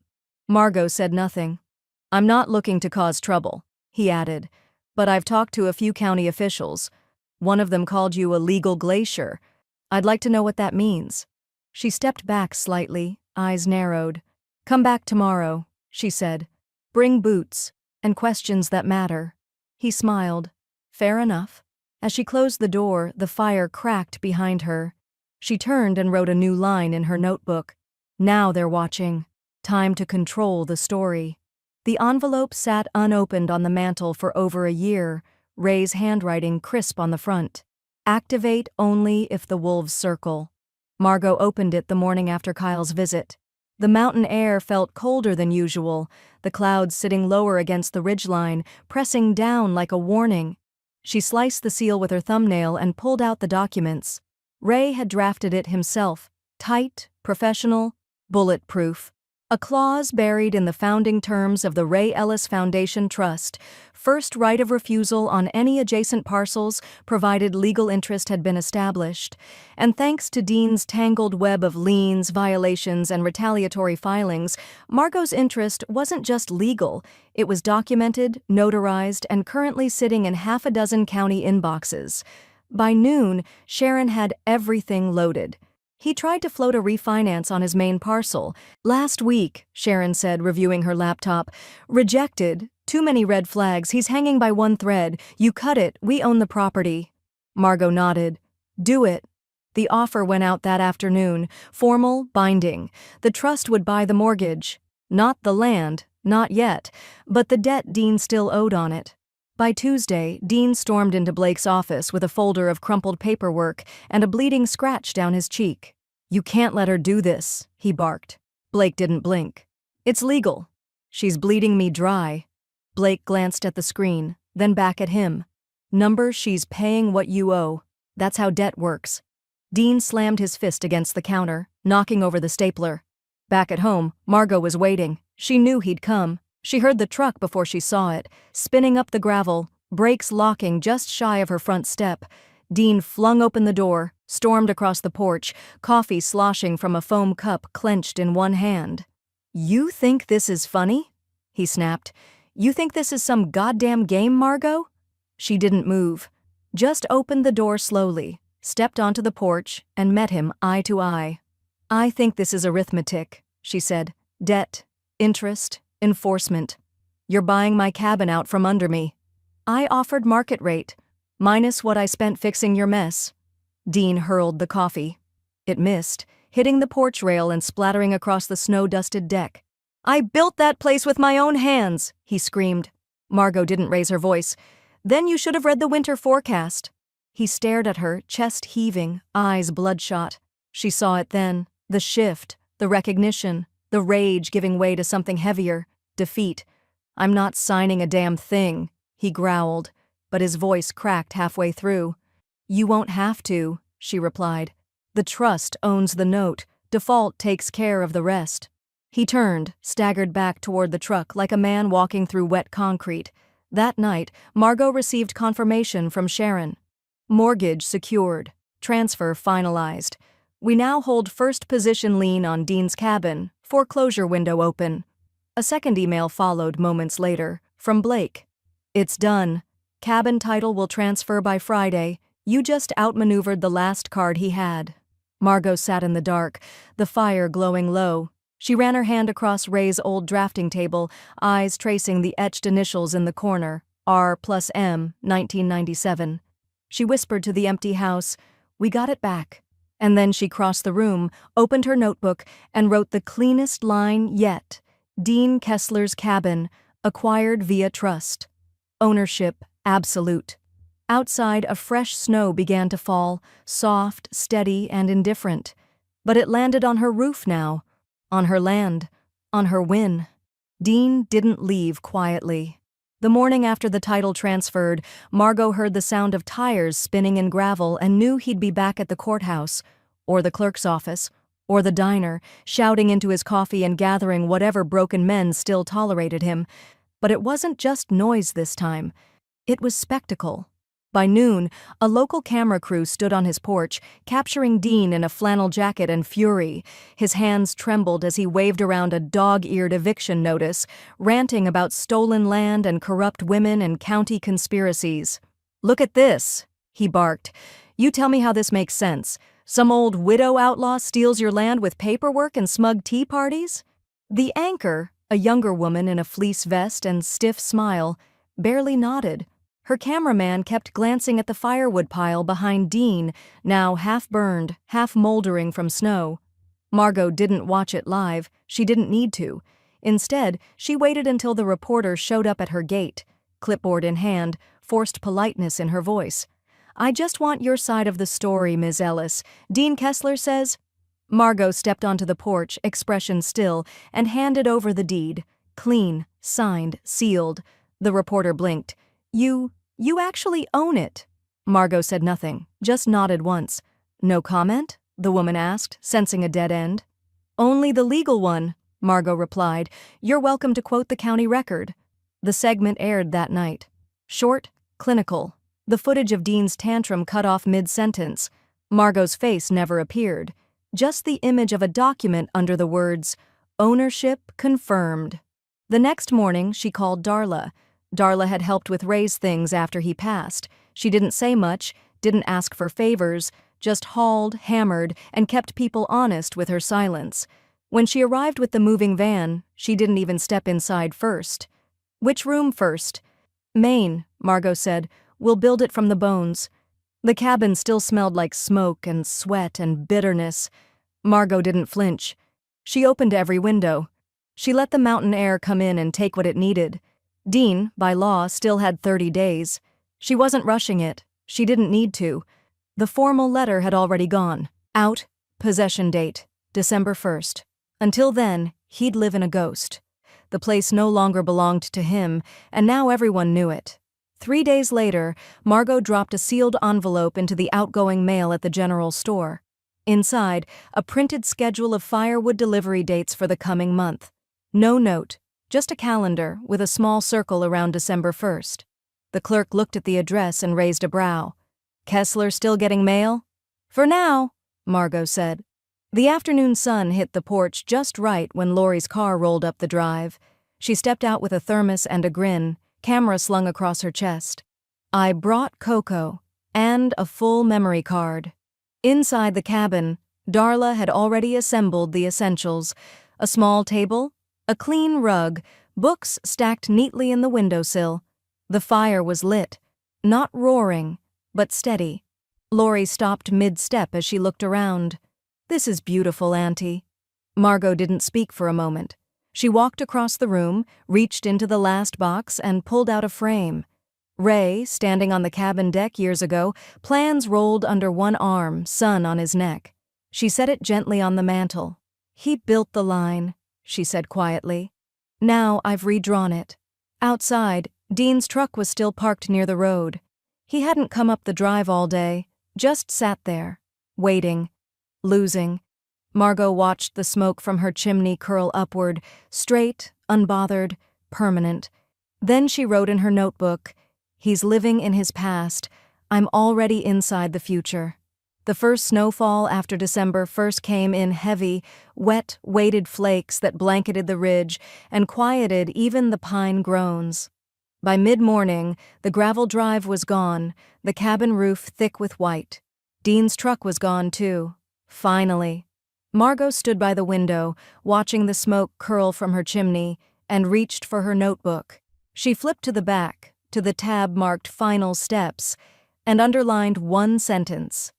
Margot said nothing. "I'm not looking to cause trouble," he added. "But I've talked to a few county officials. One of them called you a legal glacier. I'd like to know what that means." She stepped back slightly, eyes narrowed. "Come back tomorrow," she said. "Bring boots, and questions that matter." He smiled. "Fair enough." As she closed the door, the fire cracked behind her. She turned and wrote a new line in her notebook. Now they're watching. Time to control the story. The envelope sat unopened on the mantel for over a year, Ray's handwriting crisp on the front. "Activate only if the wolves circle." Margot opened it the morning after Kyle's visit. The mountain air felt colder than usual, the clouds sitting lower against the ridgeline, pressing down like a warning. She sliced the seal with her thumbnail and pulled out the documents. Ray had drafted it himself, tight, professional, bulletproof. A clause buried in the founding terms of the Ray Ellis Foundation Trust, first right of refusal on any adjacent parcels provided legal interest had been established. And thanks to Dean's tangled web of liens, violations, and retaliatory filings, Margot's interest wasn't just legal, it was documented, notarized, and currently sitting in half a dozen county inboxes. By noon, Sharon had everything loaded. He tried to float a refinance on his main parcel. Last week, Sharon said, reviewing her laptop. Rejected. Too many red flags. He's hanging by one thread. You cut it. We own the property. Margot nodded. Do it. The offer went out that afternoon. Formal, binding. The trust would buy the mortgage. Not the land. Not yet. But the debt Dean still owed on it. By Tuesday, Dean stormed into Blake's office with a folder of crumpled paperwork and a bleeding scratch down his cheek. You can't let her do this, he barked. Blake didn't blink. It's legal. She's bleeding me dry. Blake glanced at the screen, then back at him. Number, she's paying what you owe. That's how debt works. Dean slammed his fist against the counter, knocking over the stapler. Back at home, Margot was waiting. She knew he'd come. She heard the truck before she saw it, spinning up the gravel, brakes locking just shy of her front step. Dean flung open the door, stormed across the porch, coffee sloshing from a foam cup clenched in one hand. You think this is funny? He snapped. You think this is some goddamn game, Margot? She didn't move, just opened the door slowly, stepped onto the porch, and met him eye to eye. I think this is arithmetic, she said. Debt, interest, enforcement. You're buying my cabin out from under me. I offered market rate, minus what I spent fixing your mess. Dean hurled the coffee. It missed, hitting the porch rail and splattering across the snow-dusted deck. I built that place with my own hands, he screamed. Margot didn't raise her voice. Then you should have read the winter forecast. He stared at her, chest heaving, eyes bloodshot. She saw it then, the shift, the recognition, the rage giving way to something heavier, defeat. I'm not signing a damn thing, he growled, but his voice cracked halfway through. You won't have to, she replied. The trust owns the note. Default takes care of the rest. He turned, staggered back toward the truck like a man walking through wet concrete. That night, Margot received confirmation from Sharon. Mortgage secured. Transfer finalized. We now hold first position lien on Dean's cabin. Foreclosure window open. A second email followed moments later, from Blake. It's done. Cabin title will transfer by Friday. You just outmaneuvered the last card he had. Margot sat in the dark, the fire glowing low. She ran her hand across Ray's old drafting table, eyes tracing the etched initials in the corner, R+M, 1997. She whispered to the empty house, We got it back. And then she crossed the room, opened her notebook, and wrote the cleanest line yet. Dean Kessler's cabin, acquired via trust. Ownership, absolute. Outside, a fresh snow began to fall, soft, steady, and indifferent. But it landed on her roof now, on her land, on her win. Dean didn't leave quietly. The morning after the title transferred, Margot heard the sound of tires spinning in gravel and knew he'd be back at the courthouse, or the clerk's office, or the diner, shouting into his coffee and gathering whatever broken men still tolerated him. But it wasn't just noise this time. It was spectacle. By noon, a local camera crew stood on his porch, capturing Dean in a flannel jacket and fury. His hands trembled as he waved around a dog-eared eviction notice, ranting about stolen land and corrupt women and county conspiracies. Look at this, he barked. You tell me how this makes sense. Some old widow outlaw steals your land with paperwork and smug tea parties? The anchor, a younger woman in a fleece vest and stiff smile, barely nodded. Her cameraman kept glancing at the firewood pile behind Dean, now half-burned, half-moldering from snow. Margot didn't watch it live. She didn't need to. Instead, she waited until the reporter showed up at her gate, clipboard in hand, forced politeness in her voice. I just want your side of the story, Ms. Ellis. Dean Kessler says... Margot stepped onto the porch, expression still, and handed over the deed. Clean, signed, sealed. The reporter blinked. You actually own it." Margot said nothing, just nodded once. "No comment?" the woman asked, sensing a dead end. "Only the legal one," Margot replied. "You're welcome to quote the county record." The segment aired that night. Short, clinical. The footage of Dean's tantrum cut off mid-sentence. Margot's face never appeared. Just the image of a document under the words, "Ownership confirmed." The next morning, she called Darla. Darla had helped with Ray's things after he passed. She didn't say much, didn't ask for favors, just hauled, hammered, and kept people honest with her silence. When she arrived with the moving van, she didn't even step inside first. "Which room first?" "Main," Margot said. "We'll build it from the bones." The cabin still smelled like smoke and sweat and bitterness. Margot didn't flinch. She opened every window. She let the mountain air come in and take what it needed. Dean, by law, still had 30 days. She wasn't rushing it. She didn't need to. The formal letter had already gone. Out, possession date, December 1st. Until then, he'd live in a ghost. The place no longer belonged to him, and now everyone knew it. 3 days later, Margot dropped a sealed envelope into the outgoing mail at the general store. Inside, a printed schedule of firewood delivery dates for the coming month. No note, just a calendar with a small circle around December 1st. The clerk looked at the address and raised a brow. "Kessler still getting mail?" "For now," Margot said. The afternoon sun hit the porch just right when Laurie's car rolled up the drive. She stepped out with a thermos and a grin, camera slung across her chest. "I brought cocoa and a full memory card." Inside the cabin, Darla had already assembled the essentials: a small table, a clean rug, books stacked neatly in the windowsill. The fire was lit, not roaring, but steady. Laurie stopped mid-step as she looked around. "This is beautiful, Auntie." Margot didn't speak for a moment. She walked across the room, reached into the last box, and pulled out a frame. Ray, standing on the cabin deck years ago, plans rolled under one arm, sun on his neck. She set it gently on the mantel. "He built the line," she said quietly. "Now I've redrawn it." Outside, Dean's truck was still parked near the road. He hadn't come up the drive all day, just sat there, waiting, losing. Margot watched the smoke from her chimney curl upward, straight, unbothered, permanent. Then she wrote in her notebook, "He's living in his past. I'm already inside the future." The first snowfall after December 1st came in heavy, wet, weighted flakes that blanketed the ridge and quieted even the pine groans. By mid-morning, the gravel drive was gone, the cabin roof thick with white. Dean's truck was gone too. Finally. Margot stood by the window, watching the smoke curl from her chimney, and reached for her notebook. She flipped to the back, to the tab marked Final Steps, and underlined one sentence: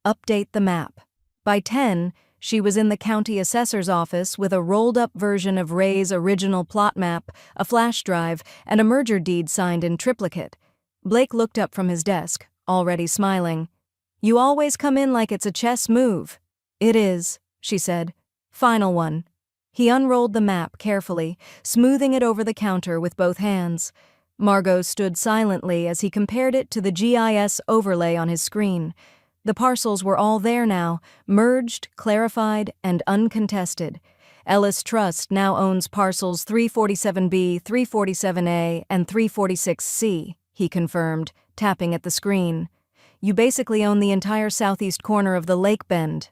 "Update the map." By 10, she was in the county assessor's office with a rolled-up version of Ray's original plot map, a flash drive, and a merger deed signed in triplicate. Blake looked up from his desk, already smiling. "You always come in like it's a chess move." "It is," she said. "Final one." He unrolled the map carefully, smoothing it over the counter with both hands. Margot stood silently as he compared it to the GIS overlay on his screen. The parcels were all there now, merged, clarified, and uncontested. Ellis Trust now owns parcels 347B, 347A, and 346C, he confirmed, tapping at the screen. "You basically own the entire southeast corner of the lake bend."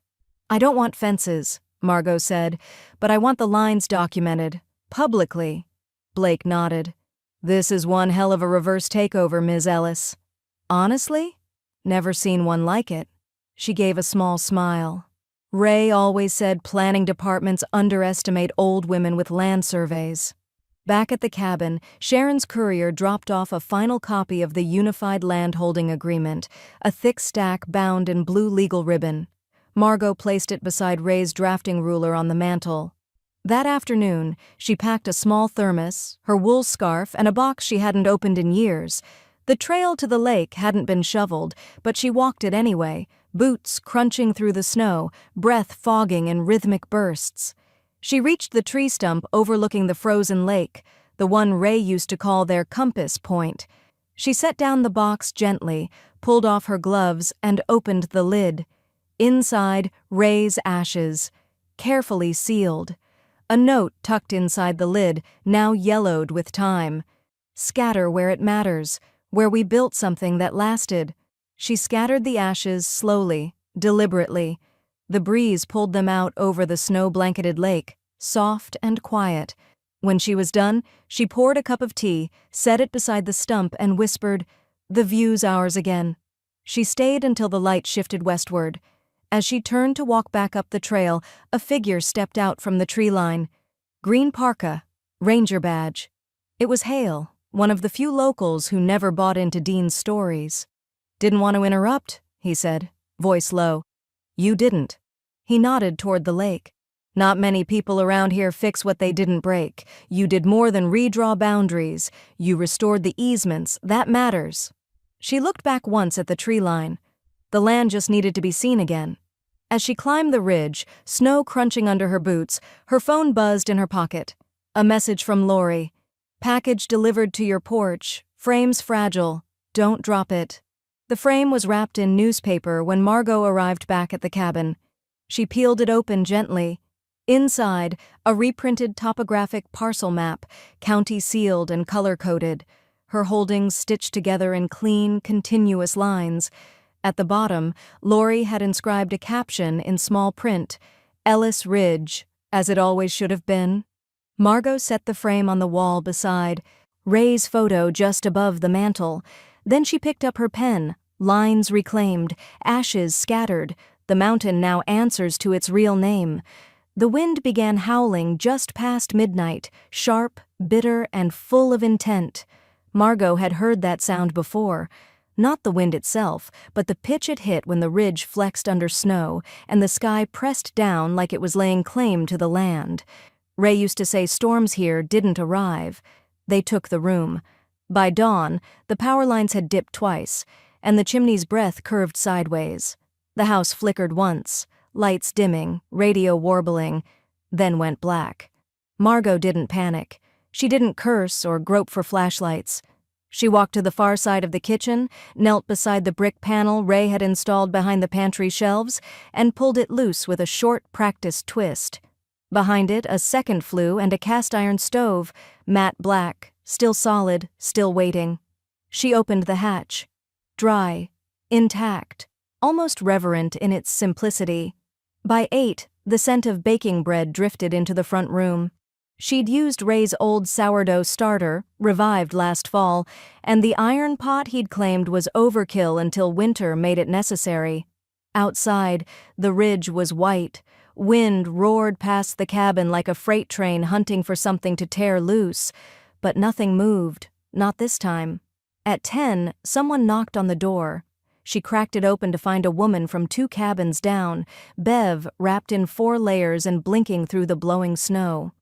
"I don't want fences," Margot said, "but I want the lines documented, publicly." Blake nodded. "This is one hell of a reverse takeover, Ms. Ellis." "Honestly? Never seen one like it." She gave a small smile. "Ray always said planning departments underestimate old women with land surveys." Back at the cabin, Sharon's courier dropped off a final copy of the Unified Landholding Agreement, a thick stack bound in blue legal ribbon. Margot placed it beside Ray's drafting ruler on the mantel. That afternoon, she packed a small thermos, her wool scarf, and a box she hadn't opened in years. The trail to the lake hadn't been shoveled, but she walked it anyway, boots crunching through the snow, breath fogging in rhythmic bursts. She reached the tree stump overlooking the frozen lake, the one Ray used to call their compass point. She set down the box gently, pulled off her gloves, and opened the lid. Inside, Ray's ashes, carefully sealed. A note tucked inside the lid, now yellowed with time. "Scatter where it matters, where we built something that lasted." She scattered the ashes slowly, deliberately. The breeze pulled them out over the snow-blanketed lake, soft and quiet. When she was done, she poured a cup of tea, set it beside the stump, and whispered, "The view's ours again." She stayed until the light shifted westward. As she turned to walk back up the trail, a figure stepped out from the tree line. Green parka, ranger badge. It was Hale, one of the few locals who never bought into Dean's stories. "Didn't want to interrupt," he said, voice low. "You didn't." He nodded toward the lake. "Not many people around here fix what they didn't break. You did more than redraw boundaries. You restored the easements. That matters." She looked back once at the tree line. The land just needed to be seen again. As she climbed the ridge, snow crunching under her boots, her phone buzzed in her pocket. A message from Lori. "Package delivered to your porch. Frame's fragile. Don't drop it." The frame was wrapped in newspaper when Margot arrived back at the cabin. She peeled it open gently. Inside, a reprinted topographic parcel map, county sealed and color-coded, her holdings stitched together in clean, continuous lines. At the bottom, Lori had inscribed a caption in small print, "Ellis Ridge, as it always should have been." Margot set the frame on the wall beside, Ray's photo just above the mantel. Then she picked up her pen, lines reclaimed, ashes scattered. The mountain now answers to its real name. The wind began howling just past midnight, sharp, bitter, and full of intent. Margot had heard that sound before. Not the wind itself, but the pitch it hit when the ridge flexed under snow and the sky pressed down like it was laying claim to the land. Ray used to say storms here didn't arrive. They took the room. By dawn, the power lines had dipped twice, and the chimney's breath curved sideways. The house flickered once, lights dimming, radio warbling, then went black. Margot didn't panic. She didn't curse or grope for flashlights. She walked to the far side of the kitchen, knelt beside the brick panel Ray had installed behind the pantry shelves, and pulled it loose with a short, practiced twist. Behind it, a second flue and a cast-iron stove, matte black, still solid, still waiting. She opened the hatch. Dry, intact, almost reverent in its simplicity. By 8, the scent of baking bread drifted into the front room. She'd used Ray's old sourdough starter, revived last fall, and the iron pot he'd claimed was overkill until winter made it necessary. Outside, the ridge was white. Wind roared past the cabin like a freight train hunting for something to tear loose. But nothing moved, not this time. At 10, someone knocked on the door. She cracked it open to find a woman from 2 cabins down, Bev wrapped in 4 layers and blinking through the blowing snow.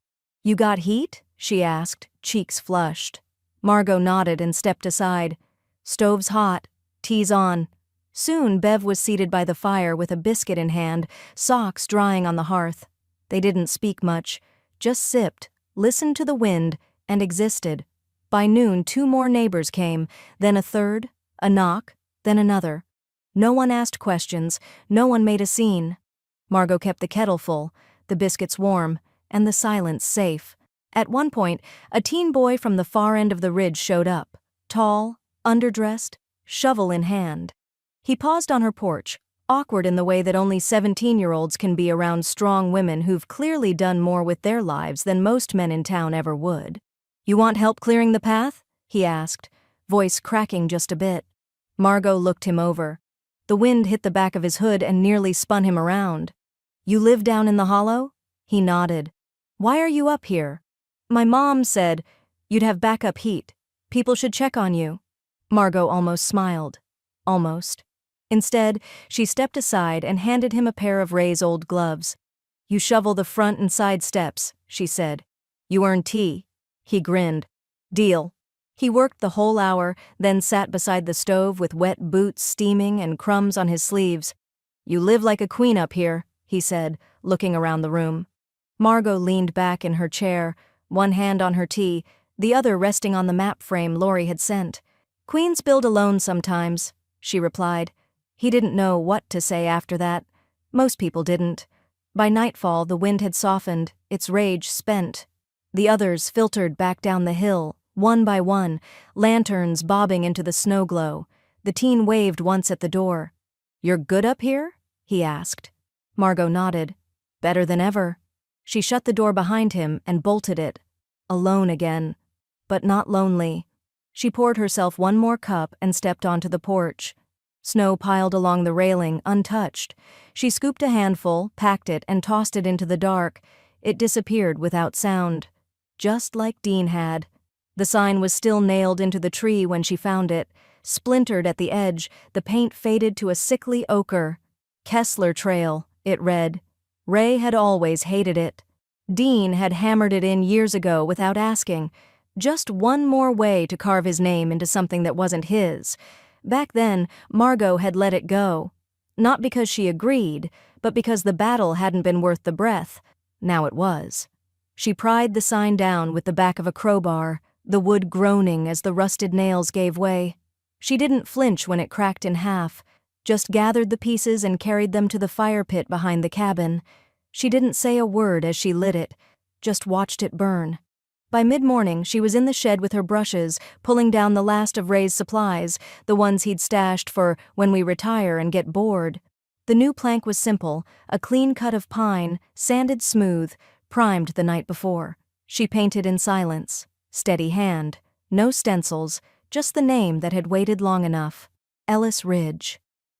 "You got heat?" she asked, cheeks flushed. Margot nodded and stepped aside. "Stove's hot. Tea's on." Soon Bev was seated by the fire with a biscuit in hand, socks drying on the hearth. They didn't speak much, just sipped, listened to the wind, and existed. By noon 2 more neighbors came, then a third, a knock, then another. No one asked questions, no one made a scene. Margot kept the kettle full, the biscuits warm, and the silence safe. At one point, a teen boy from the far end of the ridge showed up, tall, underdressed, shovel in hand. He paused on her porch, awkward in the way that only 17-year-olds can be around strong women who've clearly done more with their lives than most men in town ever would. "You want help clearing the path?" he asked, voice cracking just a bit. Margot looked him over. The wind hit the back of his hood and nearly spun him around. "You live down in the hollow?" He nodded. "Why are you up here?" "My mom said you'd have backup heat. People should check on you." Margot almost smiled. Almost. Instead, she stepped aside and handed him a pair of Ray's old gloves. "You shovel the front and side steps," she said. "You earn tea." He grinned. "Deal." He worked the whole hour, then sat beside the stove with wet boots steaming and crumbs on his sleeves. "You live like a queen up here," he said, looking around the room. Margot leaned back in her chair, one hand on her tea, the other resting on the map frame Laurie had sent. "Queens build alone sometimes," she replied. He didn't know what to say after that. Most people didn't. By nightfall, the wind had softened, its rage spent. The others filtered back down the hill, one by one, lanterns bobbing into the snow glow. The teen waved once at the door. "You're good up here?" he asked. Margot nodded. "Better than ever." She shut the door behind him and bolted it. Alone again. But not lonely. She poured herself one more cup and stepped onto the porch. Snow piled along the railing, untouched. She scooped a handful, packed it, and tossed it into the dark. It disappeared without sound. Just like Dean had. The sign was still nailed into the tree when she found it. Splintered at the edge, the paint faded to a sickly ochre. "Kessler Trail," it read. Ray had always hated it. Dean had hammered it in years ago without asking. Just one more way to carve his name into something that wasn't his. Back then, Margot had let it go. Not because she agreed, but because the battle hadn't been worth the breath. Now it was. She pried the sign down with the back of a crowbar, the wood groaning as the rusted nails gave way. She didn't flinch when it cracked in half, just gathered the pieces and carried them to the fire pit behind the cabin. She didn't say a word as she lit it, just watched it burn. By mid-morning, she was in the shed with her brushes, pulling down the last of Ray's supplies, the ones he'd stashed for when we retire and get bored. The new plank was simple, a clean cut of pine, sanded smooth, primed the night before. She painted in silence, steady hand, no stencils, just the name that had waited long enough. Ellis Ridge.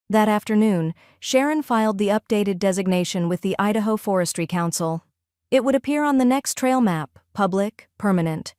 That afternoon, Sharon filed the updated designation with the Idaho Forestry Council. It would appear on the next trail map, public, permanent.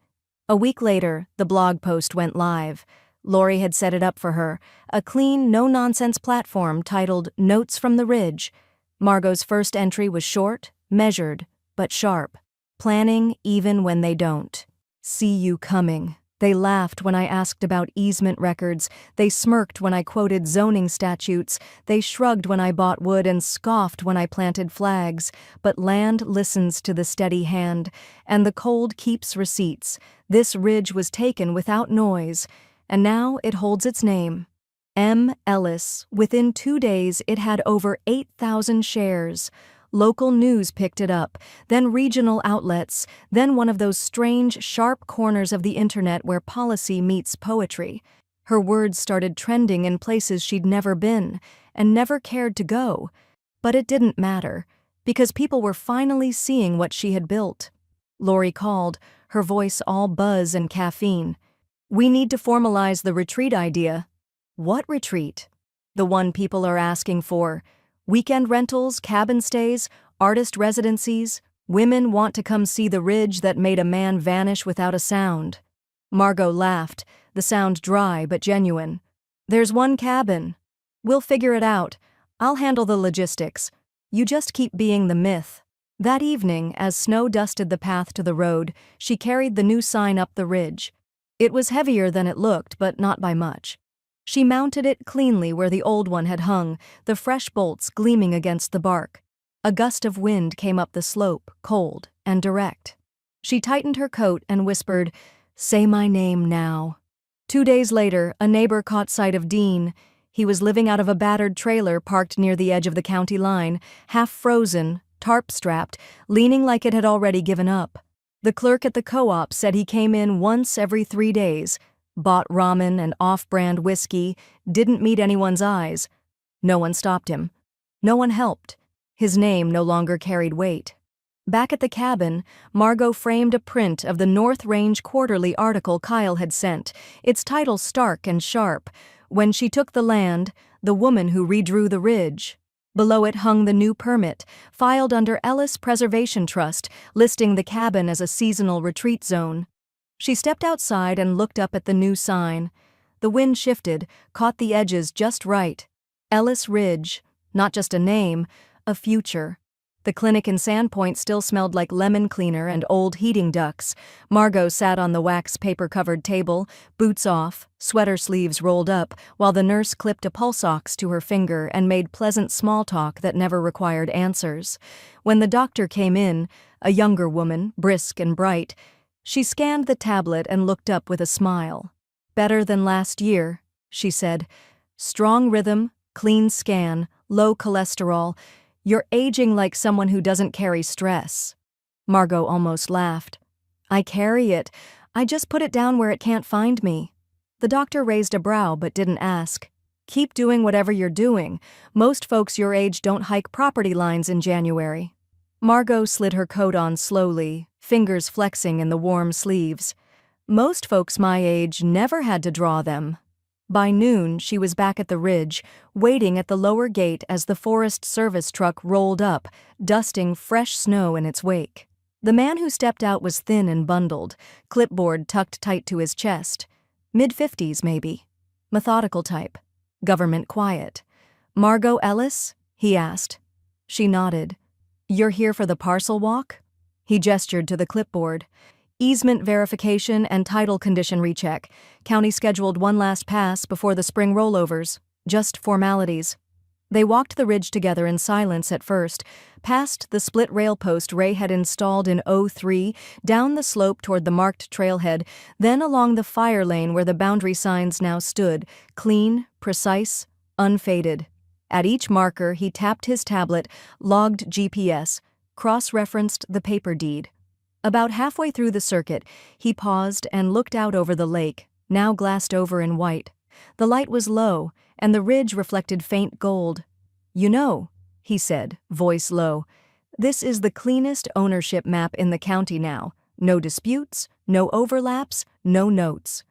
A week later, the blog post went live. Laurie had set it up for her, a clean, no-nonsense platform titled Notes from the Ridge. Margot's first entry was short, measured, but sharp. Planning even when they don't. "See you coming." They laughed when I asked about easement records. They smirked when I quoted zoning statutes. They shrugged when I bought wood and scoffed when I planted flags. But land listens to the steady hand, and the cold keeps receipts. This ridge was taken without noise, and now it holds its name. M. Ellis. Within 2 days, it had over 8,000 shares. Local news picked it up, then regional outlets, then one of those strange, sharp corners of the internet where policy meets poetry. Her words started trending in places she'd never been, and never cared to go. But it didn't matter, because people were finally seeing what she had built. Laurie called, her voice all buzz and caffeine. "We need to formalize the retreat idea." "What retreat?" "The one people are asking for. Weekend rentals, cabin stays, artist residencies. Women want to come see the ridge that made a man vanish without a sound." Margot laughed, the sound dry but genuine. "There's one cabin. We'll figure it out. I'll handle the logistics. You just keep being the myth." That evening, as snow dusted the path to the road, she carried the new sign up the ridge. It was heavier than it looked, but not by much. She mounted it cleanly where the old one had hung, the fresh bolts gleaming against the bark. A gust of wind came up the slope, cold and direct. She tightened her coat and whispered, "Say my name now." 2 days later, a neighbor caught sight of Dean. He was living out of a battered trailer parked near the edge of the county line, half frozen, tarp-strapped, leaning like it had already given up. The clerk at the co-op said he came in once every 3 days, bought ramen and off-brand whiskey, didn't meet anyone's eyes. No one stopped him. No one helped. His name no longer carried weight. Back at the cabin, Margot framed a print of the North Range Quarterly article Kyle had sent, its title stark and sharp, "When She Took the Land, the Woman Who Redrew the Ridge." Below it hung the new permit, filed under Ellis Preservation Trust, listing the cabin as a seasonal retreat zone. She stepped outside and looked up at the new sign. The wind shifted, caught the edges just right. Ellis Ridge, not just a name, a future. The clinic in Sandpoint still smelled like lemon cleaner and old heating ducts. Margot sat on the wax paper-covered table, boots off, sweater sleeves rolled up, while the nurse clipped a pulse ox to her finger and made pleasant small talk that never required answers. When the doctor came in, a younger woman, brisk and bright, she scanned the tablet and looked up with a smile. "Better than last year," she said. "Strong rhythm, clean scan, low cholesterol. You're aging like someone who doesn't carry stress." Margot almost laughed. "I carry it. I just put it down where it can't find me." The doctor raised a brow but didn't ask. "Keep doing whatever you're doing. Most folks your age don't hike property lines in January." Margot slid her coat on slowly, fingers flexing in the warm sleeves. "Most folks my age never had to draw them." By noon, she was back at the ridge, waiting at the lower gate as the Forest Service truck rolled up, dusting fresh snow in its wake. The man who stepped out was thin and bundled, clipboard tucked tight to his chest. Mid-50s, maybe. Methodical type. Government quiet. "Margot Ellis?" he asked. She nodded. "You're here for the parcel walk?" He gestured to the clipboard. "Easement verification and title condition recheck. County scheduled one last pass before the spring rollovers. Just formalities." They walked the ridge together in silence at first, past the split rail post Ray had installed in '03, down the slope toward the marked trailhead, then along the fire lane where the boundary signs now stood, clean, precise, unfaded. At each marker, he tapped his tablet, logged GPS, cross-referenced the paper deed. About halfway through the circuit, he paused and looked out over the lake, now glassed over in white. The light was low, and the ridge reflected faint gold. "You know," he said, voice low, "this is the cleanest ownership map in the county now. No disputes, no overlaps, no notes."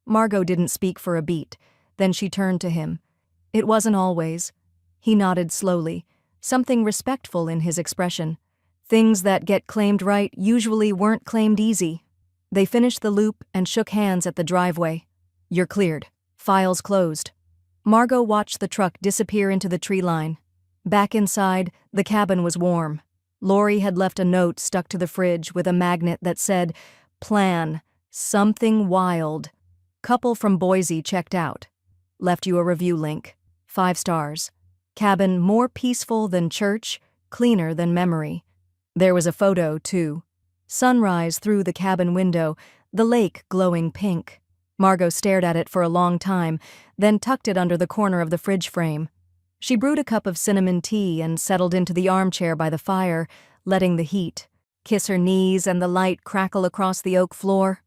Margot didn't speak for a beat. Then she turned to him. "It wasn't always." He nodded slowly, something respectful in his expression. "Things that get claimed right usually weren't claimed easy." They finished the loop and shook hands at the driveway. "You're cleared. Files closed." Margot watched the truck disappear into the tree line. Back inside, the cabin was warm. Lori had left a note stuck to the fridge with a magnet that said, "Plan. Something wild." Couple from Boise checked out. Left you a review link. 5 stars. Cabin more peaceful than church, cleaner than memory. There was a photo, too. Sunrise through the cabin window, the lake glowing pink. Margot stared at it for a long time, then tucked it under the corner of the fridge frame. She brewed a cup of cinnamon tea and settled into the armchair by the fire, letting the heat kiss her knees and the light crackle across the oak floor.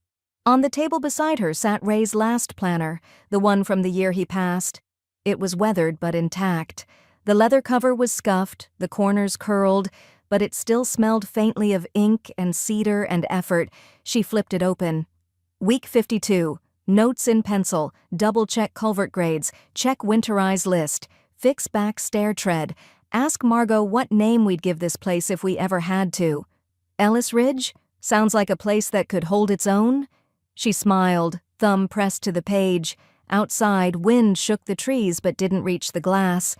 On the table beside her sat Ray's last planner, the one from the year he passed. It was weathered but intact. The leather cover was scuffed, the corners curled, but it still smelled faintly of ink and cedar and effort. She flipped it open. Week 52. Notes in pencil. Double-check culvert grades. Check winterize list. Fix back stair tread. Ask Margot what name we'd give this place if we ever had to. Ellis Ridge? Sounds like a place that could hold its own? She smiled, thumb pressed to the page. Outside, wind shook the trees but didn't reach the glass.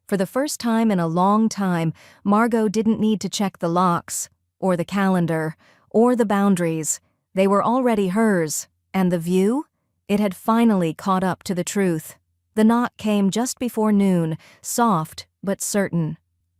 For the first time in a long time, Margot didn't need to check the locks, or the calendar, or the boundaries. They were already hers. And the view? It had finally caught up to the truth. The knock came just before noon, soft but certain.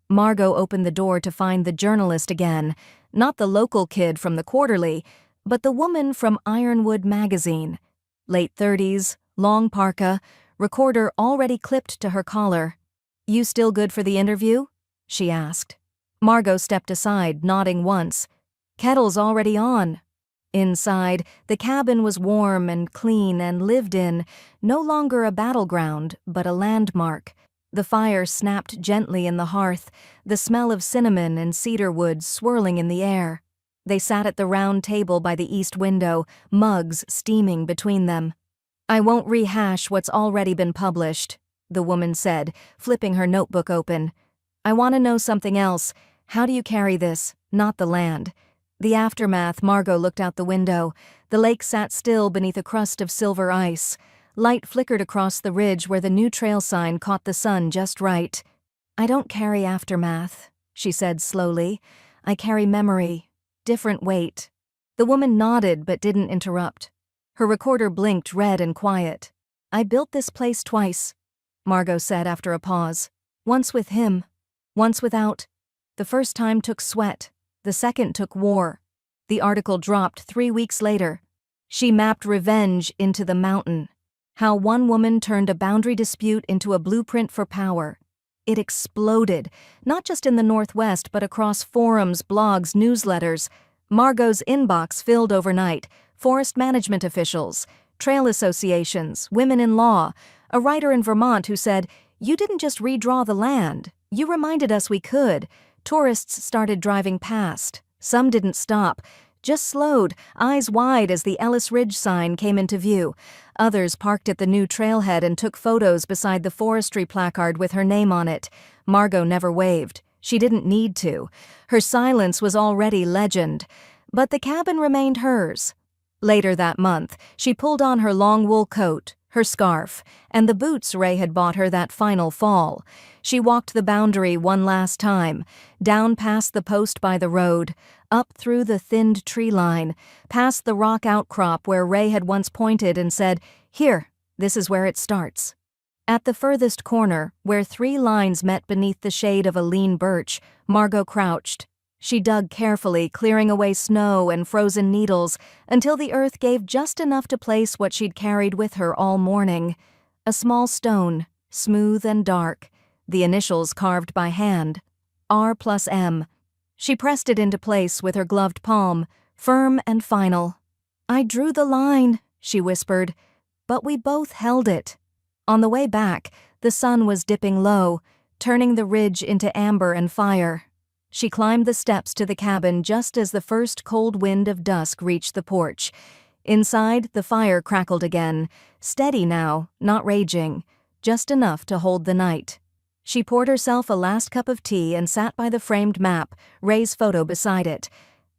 Margot opened the door to find the journalist again, not the local kid from the Quarterly, but the woman from Ironwood magazine. Late 30s, long parka, recorder already clipped to her collar. "You still good for the interview?" she asked. Margot stepped aside, nodding once. "Kettle's already on." Inside, the cabin was warm and clean and lived in, no longer a battleground, but a landmark. The fire snapped gently in the hearth, the smell of cinnamon and cedar wood swirling in the air. They sat at the round table by the east window, mugs steaming between them. "I won't rehash what's already been published," the woman said, flipping her notebook open. "I want to know something else. How do you carry this, not the land?" The aftermath. Margot looked out the window. The lake sat still beneath a crust of silver ice. Light flickered across the ridge where the new trail sign caught the sun just right. "I don't carry aftermath," she said slowly. "I carry memory. Different weight." The woman nodded but didn't interrupt. Her recorder blinked red and quiet. "I built this place twice," Margot said after a pause. "Once with him, once without. The first time took sweat, the second took war." The article dropped 3 weeks later. She mapped revenge into the mountain. How one woman turned a boundary dispute into a blueprint for power. It exploded, not just in the Northwest but across forums, blogs, newsletters. Margot's inbox filled overnight. Forest management officials, trail associations, women in law, a writer in Vermont who said, "You didn't just redraw the land. You reminded us we could." Tourists started driving past. Some didn't stop, just slowed, eyes wide as the Ellis Ridge sign came into view. Others parked at the new trailhead and took photos beside the forestry placard with her name on it. Margot never waved. She didn't need to. Her silence was already legend. But the cabin remained hers. Later that month, she pulled on her long wool coat, her scarf, and the boots Ray had bought her that final fall. She walked the boundary one last time, down past the post by the road, up through the thinned tree line, past the rock outcrop where Ray had once pointed and said, "Here, this is where it starts." At the furthest corner, where 3 lines met beneath the shade of a lean birch, Margot crouched. She dug carefully, clearing away snow and frozen needles, until the earth gave just enough to place what she'd carried with her all morning. A small stone, smooth and dark, the initials carved by hand, R+M. She pressed it into place with her gloved palm, firm and final. "I drew the line," she whispered, "but we both held it." On the way back, the sun was dipping low, turning the ridge into amber and fire. She climbed the steps to the cabin just as the first cold wind of dusk reached the porch. Inside, the fire crackled again, steady now, not raging, just enough to hold the night. She poured herself a last cup of tea and sat by the framed map, Ray's photo beside it.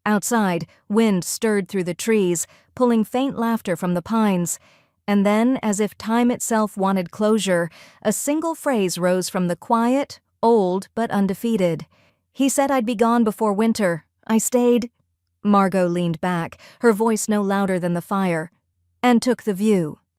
Outside, wind stirred through the trees, pulling faint laughter from the pines. And then, as if time itself wanted closure, a single phrase rose from the quiet, old but undefeated. "He said I'd be gone before winter. I stayed." Margot leaned back, her voice no louder than the fire, "and took the view."